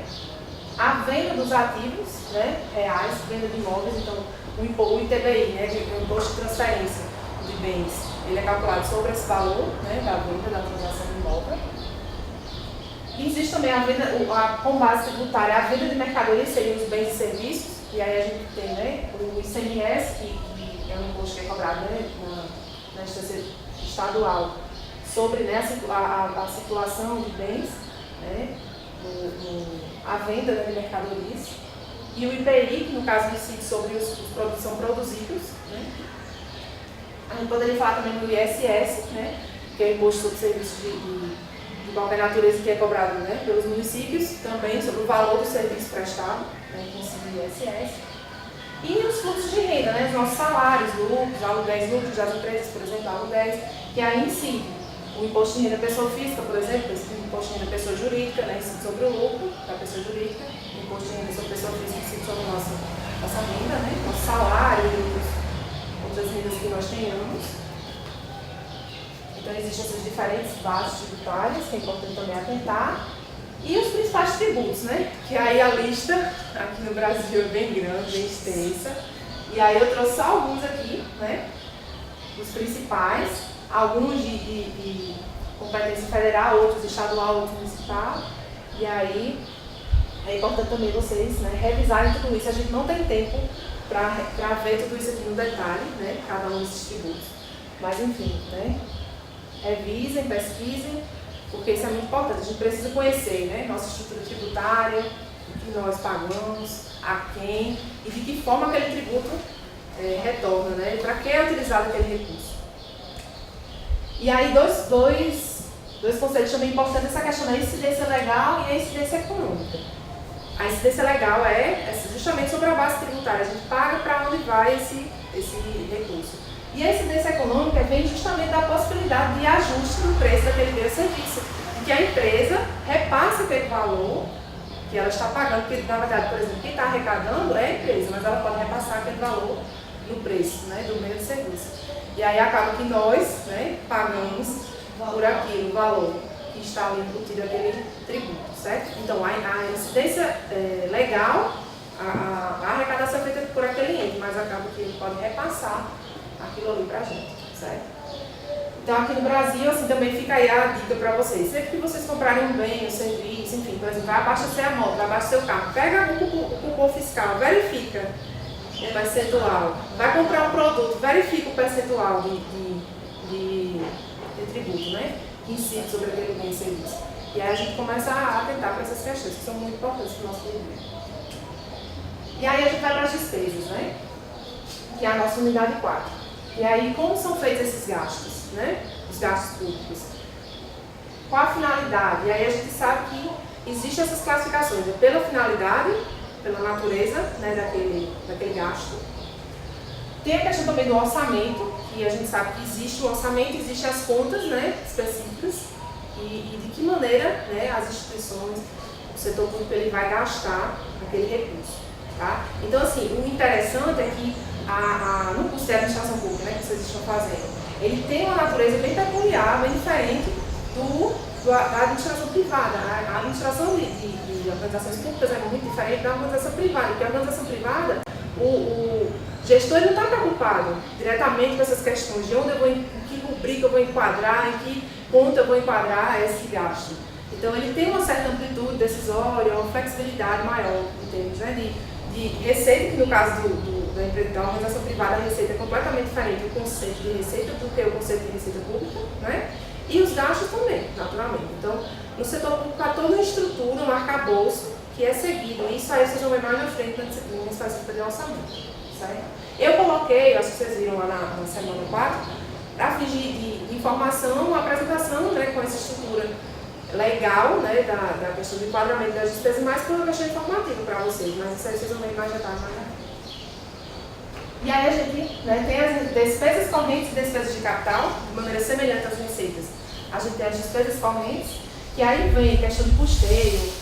A venda dos ativos, né, reais, venda de imóveis. Então o ITBI, né, o imposto de transferência de bens, ele é calculado sobre esse valor, né, da venda, da transação de imóvel. E existe também a venda, com base tributária, a venda de mercadorias, seriam os bens e serviços. E aí a gente tem, né, o ICMS, que é um imposto que é cobrado, né, na instância estadual, sobre, né, a circulação de bens, né, a venda, né, de mercadorias. E o IPI, que no caso incide sobre os produtos que são produzidos, né. A gente poderia falar também do ISS, né, que é o imposto sobre serviços de qualquer natureza que é cobrado, né, pelos municípios, também sobre o valor do serviço prestado, né, que incide o ISS. E os fluxos de renda, né, os nossos salários, lucros, aluguéis, lucros das empresas, por exemplo, aluguéis, que aí incide o imposto de renda pessoa física, por exemplo, esse imposto de renda pessoa jurídica, né, incide sobre o lucro da pessoa jurídica, o imposto de renda sobre pessoa física incide sobre a nossa renda, né, nosso salário e outras rendas que nós tenhamos. Então existem essas diferentes bases tributárias, que é importante também atentar. E os principais tributos, né? Que aí a lista aqui no Brasil é bem grande, bem extensa. E aí eu trouxe só alguns aqui, né? Os principais, alguns de competência federal, outros estadual, outros municipal. E aí é importante também vocês, né, revisarem tudo isso. A gente não tem tempo para ver tudo isso aqui no detalhe, né? Cada um desses tributos. Mas enfim, né? Revisem, pesquisem, porque isso é muito importante. A gente precisa conhecer, né, nossa estrutura tributária, o que nós pagamos, a quem e de que forma aquele tributo retorna, né, para que é utilizado aquele recurso. E aí dois conceitos também importantes, essa questão da incidência legal e a incidência econômica. A incidência legal é justamente sobre a base tributária, a gente paga para onde vai esse recurso. E a incidência econômica vem justamente da possibilidade de ajuste no preço daquele bem ou serviço, em que a empresa repassa aquele valor que ela está pagando, porque na verdade, por exemplo, quem está arrecadando é a empresa, mas ela pode repassar aquele valor no preço, né, do meio de serviço. E aí acaba que nós, né, pagamos por aquilo, o valor que está ali embutido aquele tributo, certo? Então a incidência legal, a arrecadação é feita por aquele ente, mas acaba que ele pode repassar aquilo ali pra gente, certo? Então aqui no Brasil, assim, também fica aí a dica para vocês. Sempre que vocês comprarem um bem, um serviço, enfim, por exemplo, vai abastecer a moto, vai abastecer o carro, pega o cupom fiscal, verifica o percentual. Vai comprar um produto, verifica o percentual de tributo, né? Que incide sobre aquele bem e serviço. E aí a gente começa a atentar para essas questões, que são muito importantes para o nosso dia. E aí a gente vai para as despesas, né? Que é a nossa unidade 4. E aí, como são feitos esses gastos, né? Os gastos públicos? Qual a finalidade? E aí a gente sabe que existem essas classificações, pela finalidade, pela natureza, né, daquele gasto. Tem a questão também do orçamento, que a gente sabe que existe o orçamento, existem as contas, né, específicas, e de que maneira, né, as instituições, o setor público, ele vai gastar aquele recurso. Tá? Então, assim, o interessante é que no curso de administração pública, né, que vocês estão fazendo, ele tem uma natureza bem peculiar, bem diferente da administração privada. A administração de organizações públicas é muito diferente da organização privada, porque a organização privada, o gestor não está preocupado diretamente com essas questões de onde eu vou, em que rubrica eu vou enquadrar, em que conta eu vou enquadrar esse gasto. Então, ele tem uma certa amplitude decisória, uma flexibilidade maior em termos, né, de receita, que no caso da organização privada, a receita é completamente diferente do conceito de receita do que o conceito de receita pública, né? E os gastos também, naturalmente. Então, no setor público há toda uma estrutura, um arcabouço que é seguido. Isso aí vocês vão ver mais na frente na disciplina específica de orçamento, certo? Eu coloquei, acho que vocês viram lá na semana 4, para fins de informação, uma apresentação, né, com essa estrutura legal, né, da questão do enquadramento das despesas, mais por uma questão informativa para vocês, mas isso aí vocês vão ver mais detalhes mais na frente. E aí a gente, né, tem as despesas correntes e despesas de capital, de maneira semelhante às receitas. A gente tem as despesas correntes, que aí vem questão de custeio,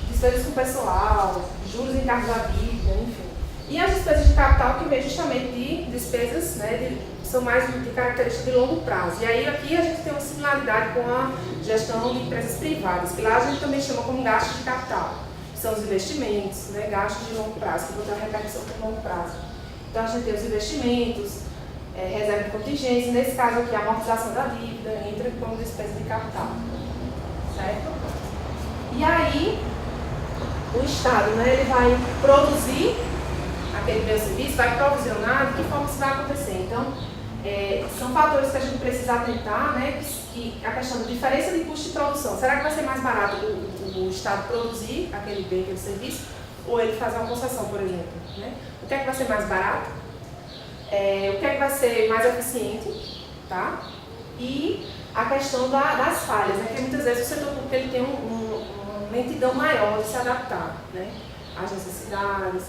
despesas com pessoal, juros em cargos à dívida, enfim. E as despesas de capital, que vem justamente de despesas, né, são mais de características de longo prazo. E aí aqui a gente tem uma similaridade com a gestão de empresas privadas, que lá a gente também chama como gastos de capital, que são os investimentos, né, gastos de longo prazo, que vão ter uma repercussão por longo prazo. Então a gente tem os investimentos, reserva de contingência, nesse caso aqui a amortização da dívida, entra como despesa de capital, certo? E aí o Estado, né, ele vai produzir aquele bem ou serviço, vai provisionar, de que forma isso vai acontecer. Então, são fatores que a gente precisa atentar, né, que a questão da diferença de custo de produção. Será que vai ser mais barato o Estado produzir aquele bem, aquele serviço, ou ele fazer uma concessão, por exemplo, né? O que é que vai ser mais barato? O que é que vai ser mais eficiente? Tá? E a questão das falhas, né? Porque muitas vezes o setor público ele tem uma lentidão maior de se adaptar, né, às necessidades,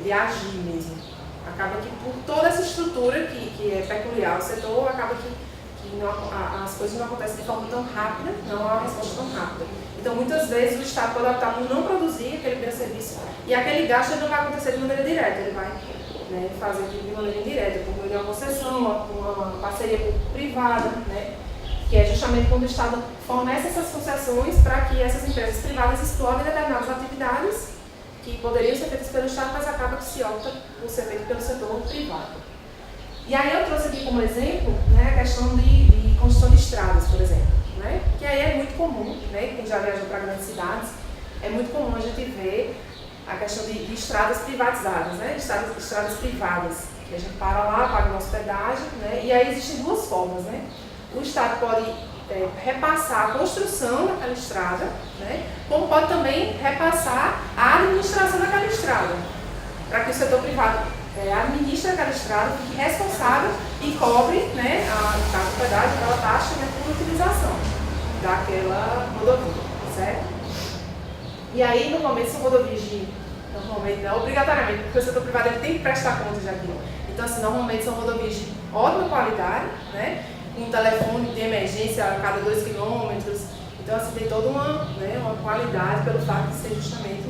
de agir mesmo. Acaba que por toda essa estrutura que é peculiar ao setor, acaba que as coisas não acontecem de forma tão rápida, não há uma resposta tão rápida. Então, muitas vezes o Estado pode optar por não produzir aquele bem ou serviço e aquele gasto ele não vai acontecer de maneira direta, ele vai, né, fazer de maneira indireta, por meio de uma concessão, uma parceria privada, né, que é justamente quando o Estado fornece essas concessões para que essas empresas privadas explotem determinadas atividades que poderiam ser feitas pelo Estado, mas acaba que se opta por ser feito pelo setor privado. E aí eu trouxe aqui como exemplo, né, a questão de construção de estradas, por exemplo, né, que aí é muito comum, né, quem já viajou para grandes cidades, é muito comum a gente ver a questão de estradas privatizadas, né, estradas privadas, que a gente para lá, paga uma hospedagem, né, e aí existem duas formas, né. O Estado pode repassar a construção daquela estrada, né, como pode também repassar a administração daquela estrada, para que o setor privado administre aquela estrada, fique responsável e cobre, né, a hospedagem, aquela taxa, né, por utilização daquela rodovia, certo? E aí, normalmente, são rodovias normalmente não, obrigatoriamente, porque o setor privado ele tem que prestar contas daquilo. Então, assim, normalmente são rodovias de ótima qualidade, né, um telefone de emergência a cada 2 quilômetros. Então, assim, tem toda uma qualidade pelo fato de ser justamente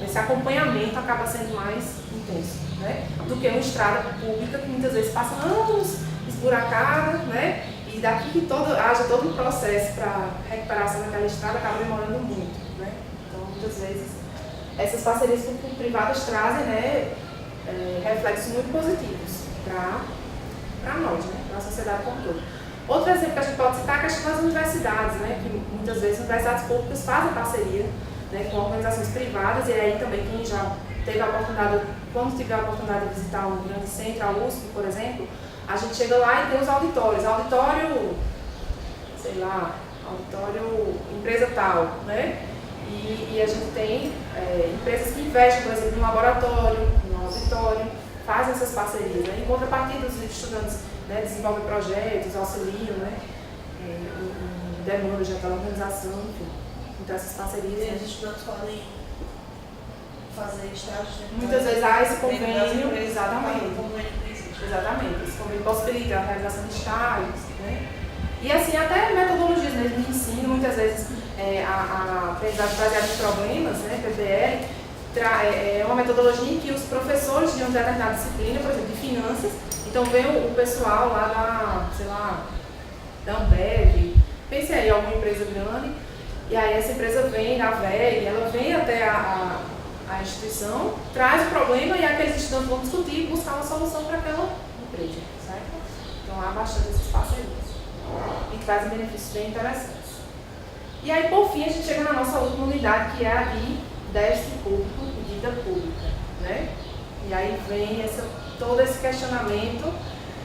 esse acompanhamento acaba sendo mais intenso, né, do que uma estrada pública que muitas vezes passa anos esburacada, né, e daqui que haja todo um processo para recuperação daquela estrada acaba demorando muito, né. Então, muitas vezes, essas parcerias público-privadas trazem, né, reflexos muito positivos para nós, né, para a sociedade como um todo. Outro exemplo que a gente pode citar é a questão das universidades, né, que muitas vezes universidades públicas fazem parceria, né, com organizações privadas, e aí também quem já teve a oportunidade, quando tiver a oportunidade de visitar um grande centro, a USP, por exemplo, a gente chega lá e tem os auditórios, auditório, sei lá, auditório empresa tal, né, E a gente tem empresas que investem, por exemplo, em um laboratório, em um auditório, fazem essas parcerias. Né? Em contrapartida, os estudantes, né, desenvolvem projetos, auxiliam, né, em demandas de organização, enfim. Então, essas parcerias. E os estudantes podem fazer estágios. Muitas vezes há esse convênio. Exatamente. Exatamente. Esse convênio possibilita a realização de estágios. Né? E assim, até metodologias mesmo de ensino, muitas vezes a aprendizagem baseada em problemas, né, PBL, é uma metodologia em que os professores de uma determinada disciplina, por exemplo, de finanças, então vem o pessoal lá da, sei lá, da Ambev, pense aí, alguma empresa grande, e aí essa empresa vem da VEG, ela vem até a instituição, traz o problema e aqueles estudantes vão discutir e buscar uma solução para aquela empresa, certo? Então há bastante essas parcerias e trazem benefícios bem interessantes. E aí, por fim, a gente chega na nossa última unidade, que é a de déficit público e dívida pública, né? E aí vem todo esse questionamento,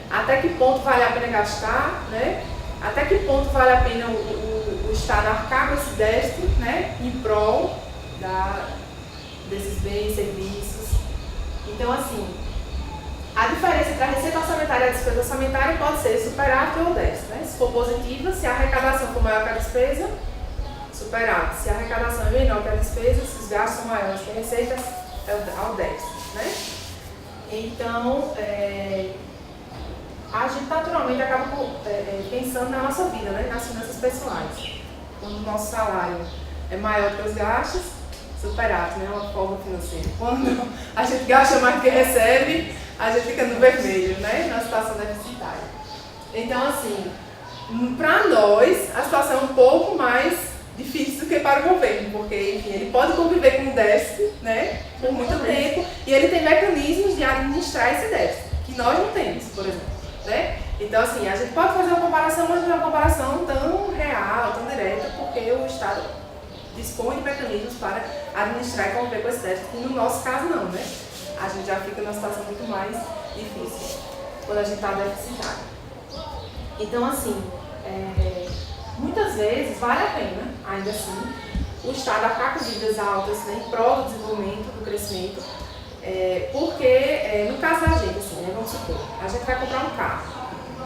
até que ponto vale a pena gastar, né? Até que ponto vale a pena o Estado arcar com esse déficit, né? Em prol desses bens e serviços. Então, assim, a diferença entre a receita orçamentária e a despesa orçamentária pode ser superávit ou déficit, né? Se for positiva, se a arrecadação for maior que a despesa, superávit. Se a arrecadação é menor que a despesa, se os gastos são maiores que a receita, é ao déficit, né? Então, a gente naturalmente acaba pensando na nossa vida, né? Nas finanças pessoais. Quando o nosso salário é maior que os gastos, superávit, né? Uma forma financeira. Quando a gente gasta mais do que recebe, a gente fica no vermelho, né? Na situação deficitária. Então, assim, para nós, a situação é um pouco mais difícil do que para o governo, porque, enfim, ele pode conviver com o déficit, né, por muito tempo, e ele tem mecanismos de administrar esse déficit, que nós não temos, por exemplo, né? Então, assim, a gente pode fazer uma comparação, mas não é uma comparação tão real, tão direta, porque o Estado dispõe de mecanismos para administrar e conviver com esse déficit, e no nosso caso não, né? A gente já fica numa situação muito mais difícil quando a gente está deficitário. Então, assim, muitas vezes vale a pena, ainda assim, o Estado arcar com dívidas altas, né, em prol do desenvolvimento, do crescimento, porque, no caso da gente, assim, né, vamos supor, a gente vai comprar um carro,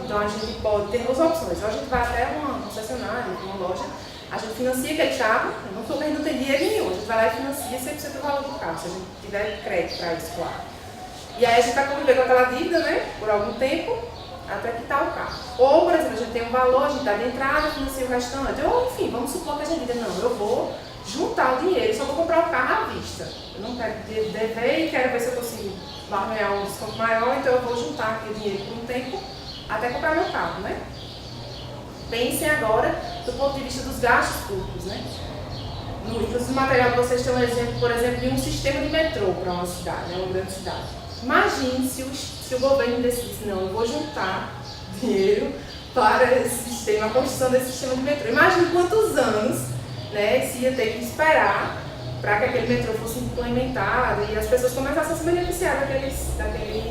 então a gente pode ter duas opções, ou a gente vai até uma concessionária, uma loja, a gente financia aquele carro, não estou não tem dinheiro nenhum, a gente vai lá e financia 100% do valor do carro, se a gente tiver crédito para isso, claro. E aí a gente vai conviver com aquela dívida, né, por algum tempo, até quitar o carro. Ou, por exemplo, a gente tem um valor, a gente dá de entrada, financia o restante. Ou, enfim, vamos supor que a gente diga, não, eu vou juntar o dinheiro, só vou comprar o carro à vista. Eu não quero dever e quero ver se eu consigo barganhar um desconto maior, então eu vou juntar aquele dinheiro por um tempo até comprar meu carro, né? Pensem agora do ponto de vista dos gastos públicos, né? Inclusive, no material que vocês têm um exemplo, por exemplo, de um sistema de metrô para uma cidade, né, uma grande cidade. Imagine se o governo decidisse, não, eu vou juntar dinheiro para esse sistema, a construção desse sistema de metrô. Imagine quantos anos, né, se ia ter que esperar para que aquele metrô fosse implementado e as pessoas começassem a se beneficiar daquele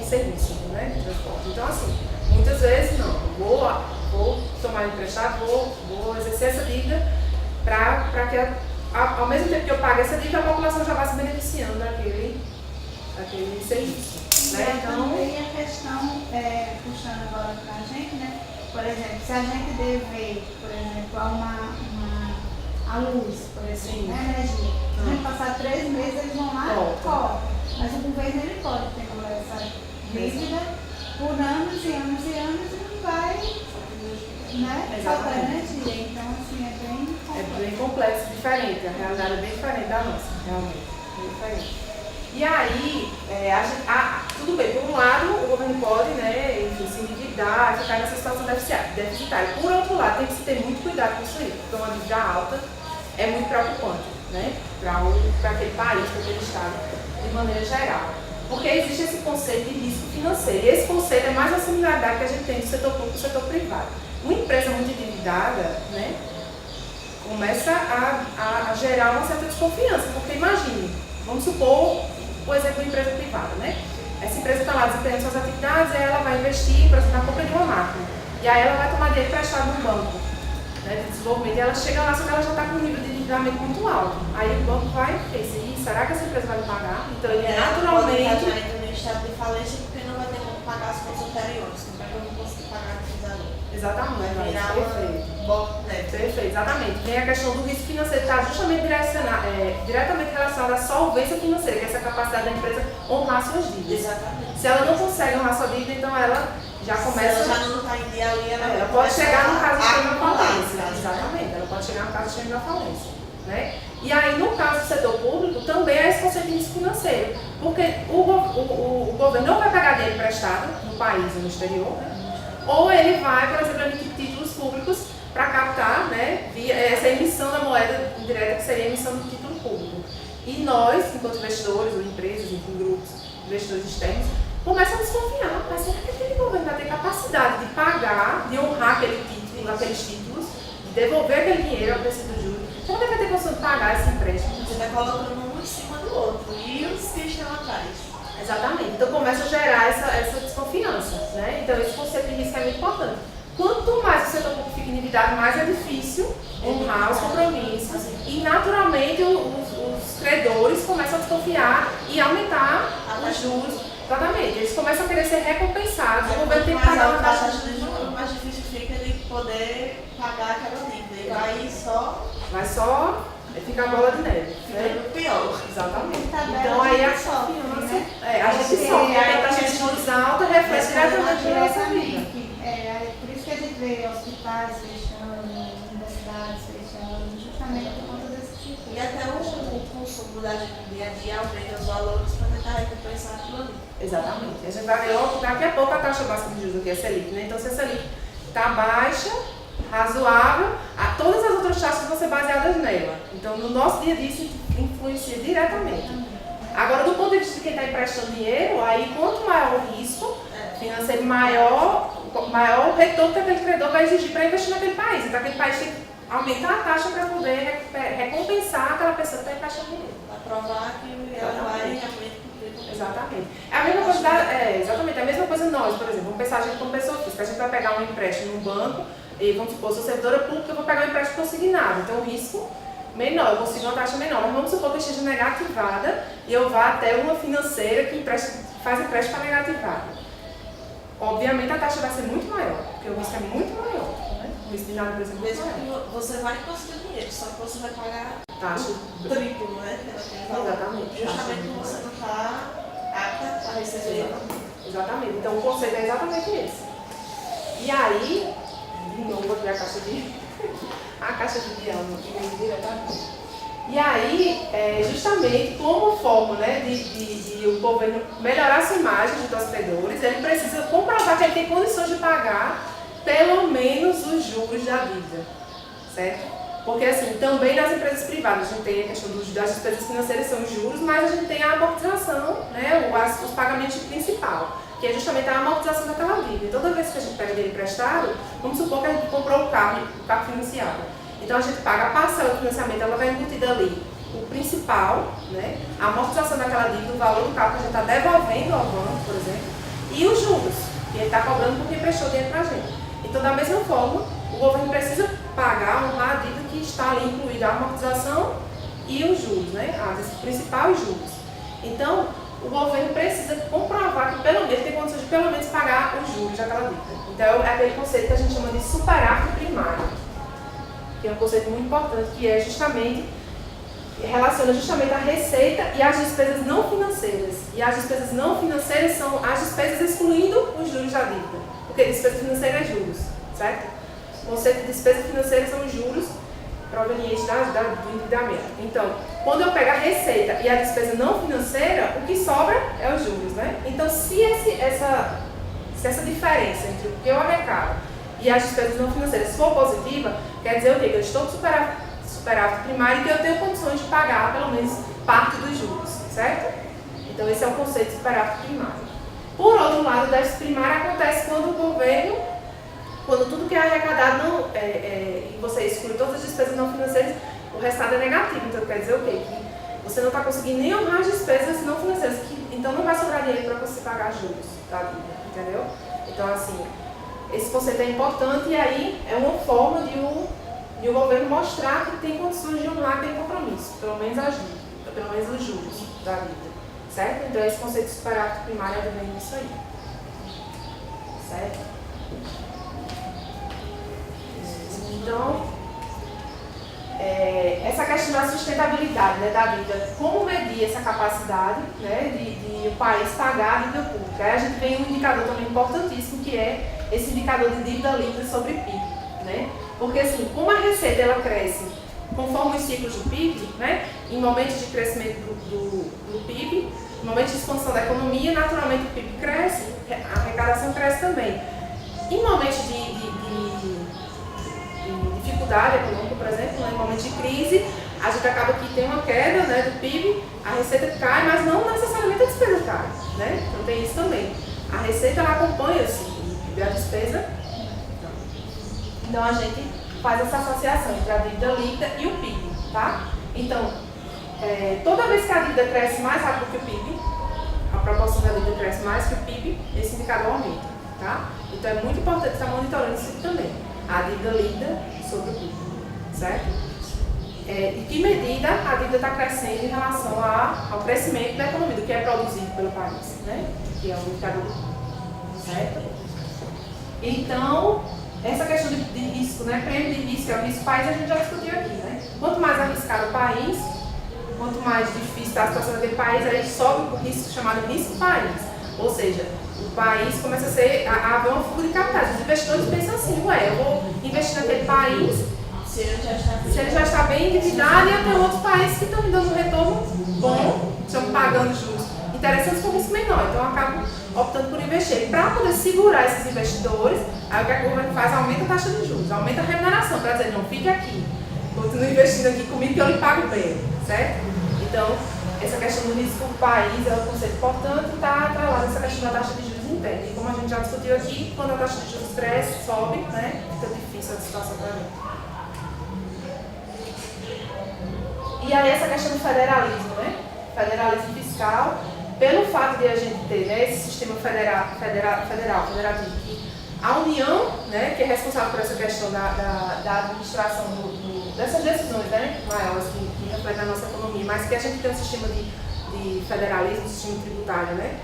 serviço, né, de transporte. Então, assim, muitas vezes, não, vou tomar emprestado, vou exercer essa dívida para que, ao mesmo tempo que eu pago essa dívida, a população já vá se beneficiando daquele serviço. Né? Então, e a questão, puxando agora para a gente, né? Por exemplo, se a gente dever, por exemplo, a luz, por exemplo, né, energia, se a gente passar 3 meses, eles vão lá e cortam. Mas o governo ele pode ter essa dívida por anos e anos e anos e não vai, né, faltar energia. Então, assim, é bem complexo. É bem complexo, diferente. A realidade é bem diferente da nossa, realmente. Bem diferente. E aí, tudo bem, por um lado, o governo pode, né, enfim, se endividar, ficar nessa situação deficitária. Por outro lado, tem que se ter muito cuidado com isso aí, porque uma dívida alta é muito preocupante, né, para aquele país, para aquele estado, de maneira geral. Porque existe esse conceito de risco financeiro, e esse conceito é mais uma similaridade que a gente tem do setor público e do setor privado. Uma empresa muito endividada, né, começa a gerar uma certa desconfiança, porque imagine, vamos supor, por exemplo, uma empresa privada, né? Essa empresa está lá desempenhando suas atividades e ela vai investir, por exemplo, na compra de uma máquina. E aí ela vai tomar dinheiro emprestado no banco. né, de desenvolvimento, e ela chega lá, só que ela já está com um nível de endividamento muito alto. Aí o banco vai e pensa, será que essa empresa vai me pagar? Então ele naturalmente... já entra no estado de falência porque não vai ter como pagar as contas anteriores, não vai conseguir pagar aqueles ali. Exatamente, Vai virar perfeito. Perfeito, exatamente. Vem a questão do risco financeiro, está justamente diretamente relacionada à solvência financeira, que é essa capacidade da empresa honrar suas dívidas. Exatamente. Se ela não consegue honrar sua dívida, então ela já começa... Se ela já não está em dia ali, ela pode chegar no caso extremo da falência. Né? Exatamente, ela pode chegar no caso extremo da falência. Né? E aí, no caso do setor público, também é esse conceito de risco financeiro, porque o governo não vai pagar dinheiro emprestado no país ou no exterior, né? Ou ele vai, por exemplo, emitir títulos públicos para captar, né, via essa emissão da moeda indireta, que seria a emissão do título público. E nós, enquanto investidores ou empresas, enfim, grupos, investidores externos, começam a desconfiar, mas será que aquele governo vai ter capacidade de pagar, de honrar aquele título, aqueles títulos, de devolver aquele dinheiro ao preço do juros? Será que vai ter condição de pagar esse empréstimo? Você está colocando um em cima do outro e os que estão atrás. Exatamente. Então começa a gerar essa desconfiança, né? Então esse conceito de risco é muito importante. Quanto mais o setor público fica endividado, mais é difícil honrar os compromissos e naturalmente os credores começam a desconfiar e aumentar os juros. Exatamente. Eles começam a querer ser recompensados. O governo tem que pagar uma taxa de juros. Mais difícil fica de poder pagar aquela dívida. E vai só fica a bola de neve. Né? Pior. Exatamente. Então aí a confiança, né? A gente sofre, a taxa de juros alta reflete diretamente na nossa vida. Por isso que a gente vê hospitais fechando, universidades fechando, justamente por conta desse tipo. E até o consumo da gente no dia a dia aumenta os valores para tentar recompensar aquilo ali. Exatamente. A gente vai ver daqui a pouco a taxa básica de juros aqui é Selic, né? Então se a Selic está baixa, razoável, todas as outras taxas vão ser baseadas nela. Então, no nosso dia a dia, isso influencia diretamente. Agora, do ponto de vista de quem está emprestando dinheiro, aí quanto maior o risco financeiro, maior o retorno que aquele credor vai exigir para investir naquele país. Então, aquele país tem que aumentar a taxa para poder recompensar aquela pessoa que está emprestando dinheiro. Para provar que ela vai realmente cumprir. Exatamente. É a mesma coisa, exatamente, é a mesma coisa nós, por exemplo, vamos pensar a gente como pessoa física, a gente vai pegar um empréstimo no banco, e vamos supor, sou servidora pública, eu vou pegar um empréstimo consignado, então o risco menor, eu consigo uma taxa menor, mas vamos supor que eu esteja negativada e eu vá até uma financeira que faz empréstimo para negativada. Obviamente a taxa vai ser muito maior, porque o risco é muito maior, né? O risco de nada, por exemplo, mesmo que você vai conseguir dinheiro, só que você vai pagar taxa triplo, né? Exatamente. Justamente porque você não está apta a receber. Exatamente. Então o conceito é exatamente esse. E aí, de novo aqui a caixa de diálogo aqui diretamente. E aí, justamente como forma, né, de o governo melhorar a sua imagem de torcedores, ele precisa comprovar que ele tem condições de pagar pelo menos os juros da dívida, certo? Porque assim, também nas empresas privadas a gente tem a questão das despesas financeiras, são os juros, mas a gente tem a amortização, né, os pagamentos principal, que é justamente a amortização daquela dívida. Toda vez que a gente pega dinheiro emprestado, vamos supor que a gente comprou o carro financiado. Então a gente paga a parcela do financiamento, ela vai embutida ali o principal, né, a amortização daquela dívida, o valor do carro que a gente está devolvendo ao banco, por exemplo, e os juros, que ele está cobrando porque emprestou dinheiro para a gente. Então, da mesma forma, o governo precisa pagar, honrar a dívida que está ali incluída a amortização e os juros, né, a dívida principal e juros. Então, o governo precisa comprovar que pelo menos tem condições de pelo menos pagar os juros daquela dívida. Então, é aquele conceito que a gente chama de superávit primário, que é um conceito muito importante, que é justamente, relaciona justamente a receita e as despesas não financeiras. E as despesas não financeiras são as despesas excluindo os juros da dívida, porque despesa financeira é juros, certo? O conceito de despesa financeira são os juros provenientes do endividamento. Então, quando eu pego a receita e a despesa não financeira, o que sobra é os juros, né? Então, se essa diferença entre o que eu arrecado e as despesas não financeiras for positiva, quer dizer o quê? Que eu estou com superávit primário e que eu tenho condições de pagar pelo menos parte dos juros, certo? Então esse é o conceito de superávit primário. Por outro lado, o déficit primário acontece quando o governo, quando tudo que é arrecadado e você exclui todas as despesas não financeiras, o resultado é negativo. Então quer dizer o quê? Que você não está conseguindo nem honrar as despesas não financeiras, então não vai sobrar dinheiro para você pagar juros da dívida, entendeu? Então assim, esse conceito é importante e aí é uma forma de o e o governo mostrar que tem condições de honrar aquele compromisso, pelo menos as dívidas, pelo menos os juros da dívida, certo? Então esse conceito de superávit primário advém disso aí, certo? Então, essa questão da sustentabilidade, né, da dívida, como medir essa capacidade, né, de o país pagar a dívida pública? Aí a gente tem um indicador também importantíssimo, que é esse indicador de dívida líquida sobre PIB, né? Porque assim, como a receita ela cresce conforme os ciclos do PIB, né, em momentos de crescimento do PIB, em momentos de expansão da economia, naturalmente o PIB cresce, a arrecadação cresce também. Em momentos de dificuldade econômica, por exemplo, né, em momentos de crise, a gente acaba que tem uma queda, né, do PIB, a receita cai, mas não necessariamente a despesa cai, né? Então tem isso também. A receita ela acompanha assim, o PIB e a despesa. Então a gente faz essa associação entre a dívida líquida e o PIB, tá? Então, toda vez que a dívida cresce mais rápido que o PIB, a proporção da dívida cresce mais que o PIB, esse indicador aumenta, tá? Então é muito importante estar monitorando isso também. A dívida líquida sobre o PIB, certo? Em que medida a dívida está crescendo em relação ao crescimento da economia, do que é produzido pelo país, né? Que é um indicador, certo? Então, essa questão de risco, né? Prêmio de risco, é o risco país, a gente já discutiu aqui, né? Quanto mais arriscado o país, quanto mais difícil está a situação daquele país, aí sobe o risco chamado risco país. Ou seja, o país começa a haver uma fuga de capitais. Os investidores pensam assim, eu vou investir naquele país, se ele já está bem endividado, e até outros países que estão me dando um retorno bom, estão pagando juros interessantes com risco menor. Então eu acabo optando por investir. E para poder segurar esses investidores, aí o que a governo faz? Aumenta a taxa de juros, aumenta a remuneração, para dizer, não, fique aqui, continue investindo aqui comigo que eu lhe pago bem, certo? Então, essa questão do risco do país é um conceito importante e está atrelada essa questão da taxa de juros interna. E como a gente já discutiu aqui, quando a taxa de juros cresce, sobe, né, fica difícil a situação para mim. E aí essa questão do federalismo, né? Federalismo fiscal, pelo fato de a gente ter, né, esse sistema federativo, que a União, né, que é responsável por essa questão da administração dessas decisões, né, maiores que refletem na nossa economia, mas que a gente tem um sistema de federalismo, um sistema tributário, né,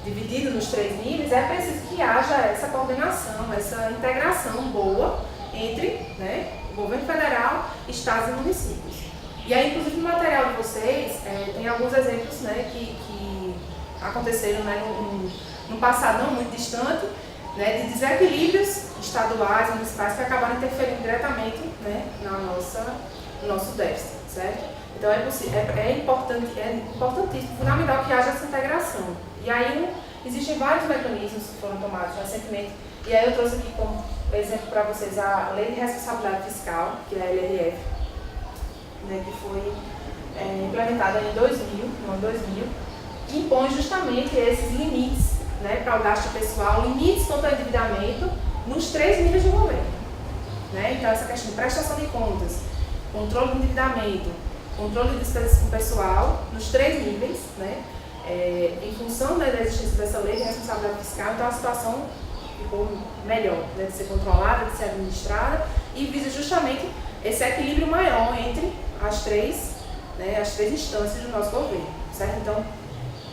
dividido nos 3 níveis, é preciso que haja essa coordenação, essa integração boa entre, né, o governo federal, estados e municípios. E aí, inclusive, no material de vocês, tem alguns exemplos, né, que aconteceram, né, no passado não muito distante, né, de desequilíbrios estaduais, municipais, que acabaram interferindo diretamente, né, no nosso déficit, certo? Então é importantíssimo, fundamental que haja essa integração. E aí existem vários mecanismos que foram tomados recentemente, e aí eu trouxe aqui como exemplo para vocês a Lei de Responsabilidade Fiscal, que é a LRF, né, que foi implementada em 2000, no ano 2000, que impõe justamente esses limites, né, para o gasto pessoal, limites quanto ao endividamento nos 3 níveis de governo, né? Então essa questão de prestação de contas, controle do endividamento, controle de despesas com o pessoal, nos 3 níveis, né? Em função, né, da existência dessa lei de responsabilidade fiscal, então a situação ficou melhor, né, de ser controlada, de ser administrada, e visa justamente esse equilíbrio maior entre as 3 instâncias do nosso governo, certo? Então,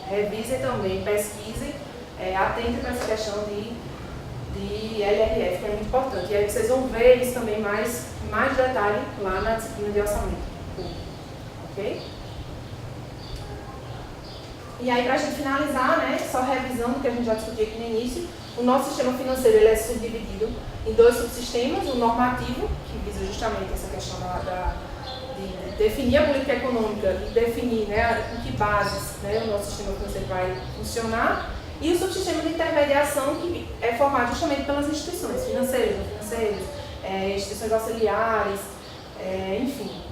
revisem também, pesquisem, atentem para essa questão de LRF, que é muito importante. E aí vocês vão ver isso também mais detalhe lá na disciplina de orçamento público, ok? E aí, para a gente finalizar, né, só revisando o que a gente já discutiu aqui no início, o nosso sistema financeiro ele é subdividido em 2 subsistemas, o normativo, que visa justamente essa questão de definir a política econômica e definir, né, com que bases, né, o nosso sistema financeiro vai funcionar, e o subsistema de intermediação, que é formado justamente pelas instituições financeiras, instituições auxiliares, enfim,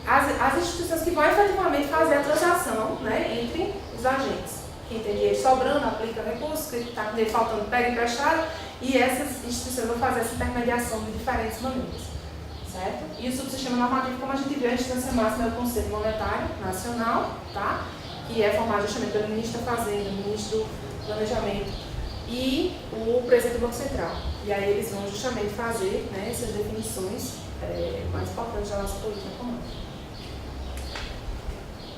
as instituições que vão efetivamente fazer a transação, né, entre os agentes. Quem tem dinheiro sobrando, aplica recursos, quem está com dinheiro faltando, pega emprestado, e essas instituições vão fazer essa intermediação de diferentes maneiras, certo? E o subsistema normativo, como a gente viu, a instância máxima é o Conselho Monetário Nacional, tá? Que é formado justamente pelo ministro da Fazenda, ministro do Planejamento e o presidente do Banco Central. E aí eles vão justamente fazer, né, essas definições mais importantes da nossa política comum.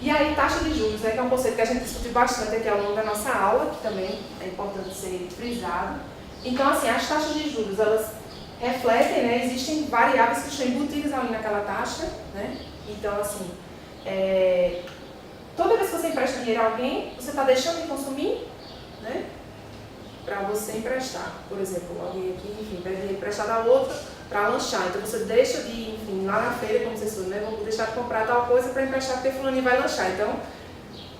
E aí, taxa de juros, né, que é um conceito que a gente discutiu bastante aqui ao longo da nossa aula, que também é importante ser frisado. Então, assim, as taxas de juros, elas refletem, né, existem variáveis que estão embutidas ali naquela taxa, né? Então, assim, toda vez que você empresta dinheiro a alguém, você está deixando de consumir, né, para você emprestar. Por exemplo, alguém aqui, enfim, pede dinheiro emprestado a outro para lanchar. Então você deixa de ir, enfim, lá na feira, como vocês falam, né, vou deixar de comprar tal coisa para emprestar porque fulaninho vai lanchar. Então,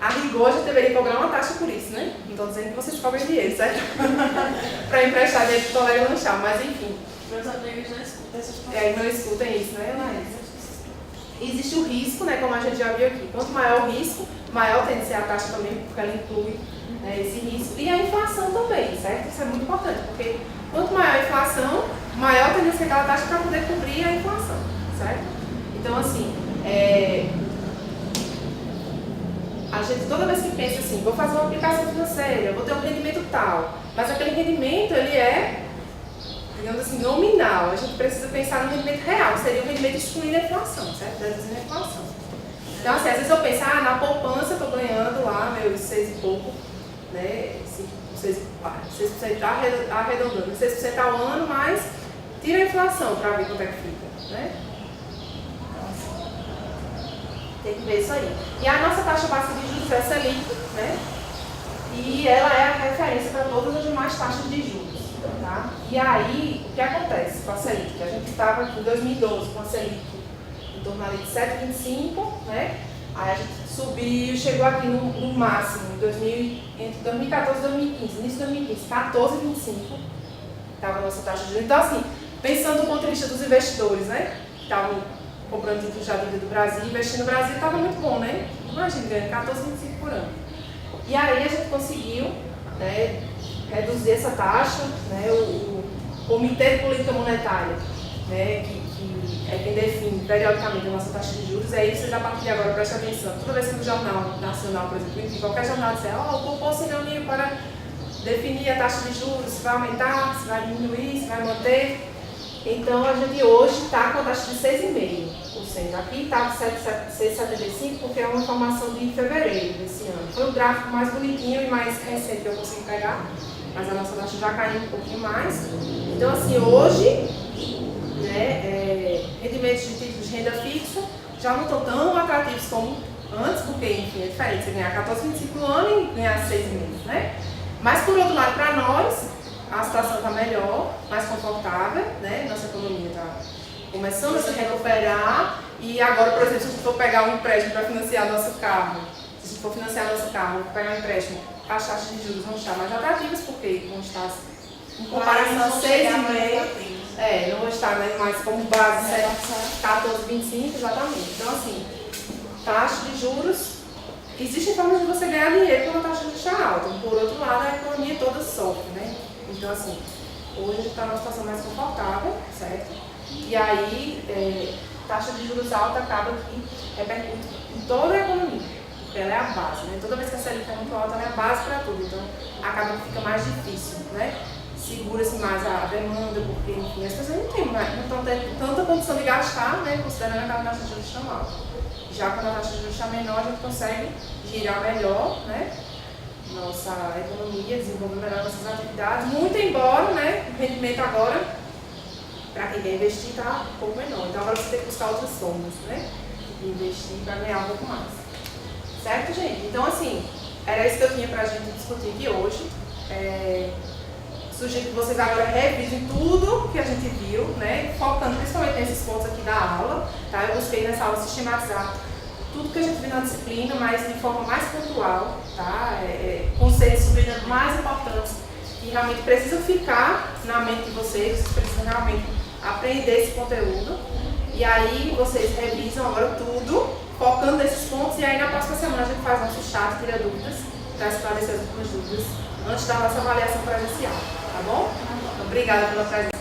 a rigor já deveria cobrar uma taxa por isso, né? Não estou dizendo que vocês cobrem dinheiro, certo? para emprestar dinheiro para o colega lanchar, mas enfim. Meus amigos não escutam essas coisas. Não escutem isso, né, Laís? Existe o risco, né, como a gente já viu aqui. Quanto maior o risco, maior tem que ser a taxa também, porque ela inclui, né, esse risco. E a inflação também, certo? Isso é muito importante, porque quanto maior a inflação, maior tem que ser aquela taxa para poder cobrir a inflação, certo? Então, assim, a gente toda vez que pensa assim, vou fazer uma aplicação financeira, vou ter um rendimento tal, mas aquele rendimento, ele é, digamos assim, nominal. A gente precisa pensar no rendimento real, que seria o rendimento excluindo a inflação, certo? Reduzindo a inflação. Então, assim, às vezes eu penso, na poupança eu estou ganhando lá meus 6 e pouco, né, 6% arredondando, 6% ao ano, mas tira a inflação para ver quanto é que fica, né? Então, assim, tem que ver isso aí. E a nossa taxa básica de juros é a Selic, né? E ela é a referência para todas as demais taxas de juros, tá? E aí, o que acontece com a Selic? A gente estava aqui em 2012 com a Selic em torno ali de 7,25, né? Aí a gente subiu, chegou aqui no máximo, entre 2014 e 2015, início de 2015, 14,25 estava a nossa taxa de juros. Então, assim, pensando do ponto de vista dos investidores, né, que estavam comprando títulos de dívida do Brasil, investindo no Brasil, estava muito bom, né? Imagina, ganhando 14,25 por ano. E aí a gente conseguiu, né, reduzir essa taxa, né, o Comitê de Política Monetária, né, que é quem define periodicamente a nossa taxa de juros. Aí vocês a partir de agora prestem atenção. Toda vez que no Jornal Nacional, por exemplo, em qualquer jornal disser, o Copom se reuniu para definir a taxa de juros, se vai aumentar, se vai diminuir, se vai manter. Então a gente hoje está com a taxa de 6,5%. Aqui está 6,75% porque é uma informação de fevereiro desse ano. Foi o gráfico mais bonitinho e mais recente que eu consegui pegar, mas a nossa taxa já caiu um pouquinho mais. Então, assim, hoje, né, rendimentos de títulos de renda fixa já não estão tão atrativos como antes, porque, enfim, é diferente você ganhar 14,25 no ano e ganhar 6,5, né? Mas, por outro lado, para nós, a situação está melhor, mais confortável, né? Nossa economia está começando a se recuperar e agora, por exemplo, se a gente for pegar um empréstimo para financiar nosso carro, se a gente for financiar nosso carro, pegar um empréstimo, as taxas de juros vão estar mais atrativas, porque vão estar, em comparação a 6,5%, não vão estar, né, mais como base 14,25, exatamente. Então, assim, taxa de juros, existem formas de você ganhar dinheiro quando a taxa de juros está alta. Por outro lado, a economia toda sofre, né? Então, assim, hoje a gente está numa situação mais confortável, certo? E aí, taxa de juros alta acaba que repercute em toda a economia, porque ela é a base, né? Toda vez que a Selic é muito alta, ela é a base para tudo, então acaba que fica mais difícil, né? Segura-se mais a demanda, porque, enfim, as pessoas não estão tendo tanta condição de gastar, né? Considerando aquela taxa de juros tão alta. Já quando a taxa de juros está menor, a gente consegue girar melhor, né? Nossa economia, desenvolver melhor nossas atividades, muito embora, né, o rendimento agora, para quem quer investir, está um pouco menor. Então agora você tem que buscar outras formas, né, de investir para ganhar um pouco mais. Certo, gente? Então, assim, era isso que eu tinha para a gente discutir aqui hoje. Sugiro que vocês agora revisem tudo que a gente viu, né, focando principalmente nesses pontos aqui da aula, tá? Eu busquei nessa aula sistematizar tudo que a gente viu na disciplina, mas de forma mais pontual, tá? Conceitos sublinhando mais importantes que realmente precisam ficar na mente de vocês precisam realmente aprender esse conteúdo. E aí vocês revisam agora tudo, focando nesses pontos, e aí na próxima semana a gente faz nosso chat, tira dúvidas, para esclarecer as últimas dúvidas, antes da nossa avaliação presencial, tá bom? Obrigada pela presença.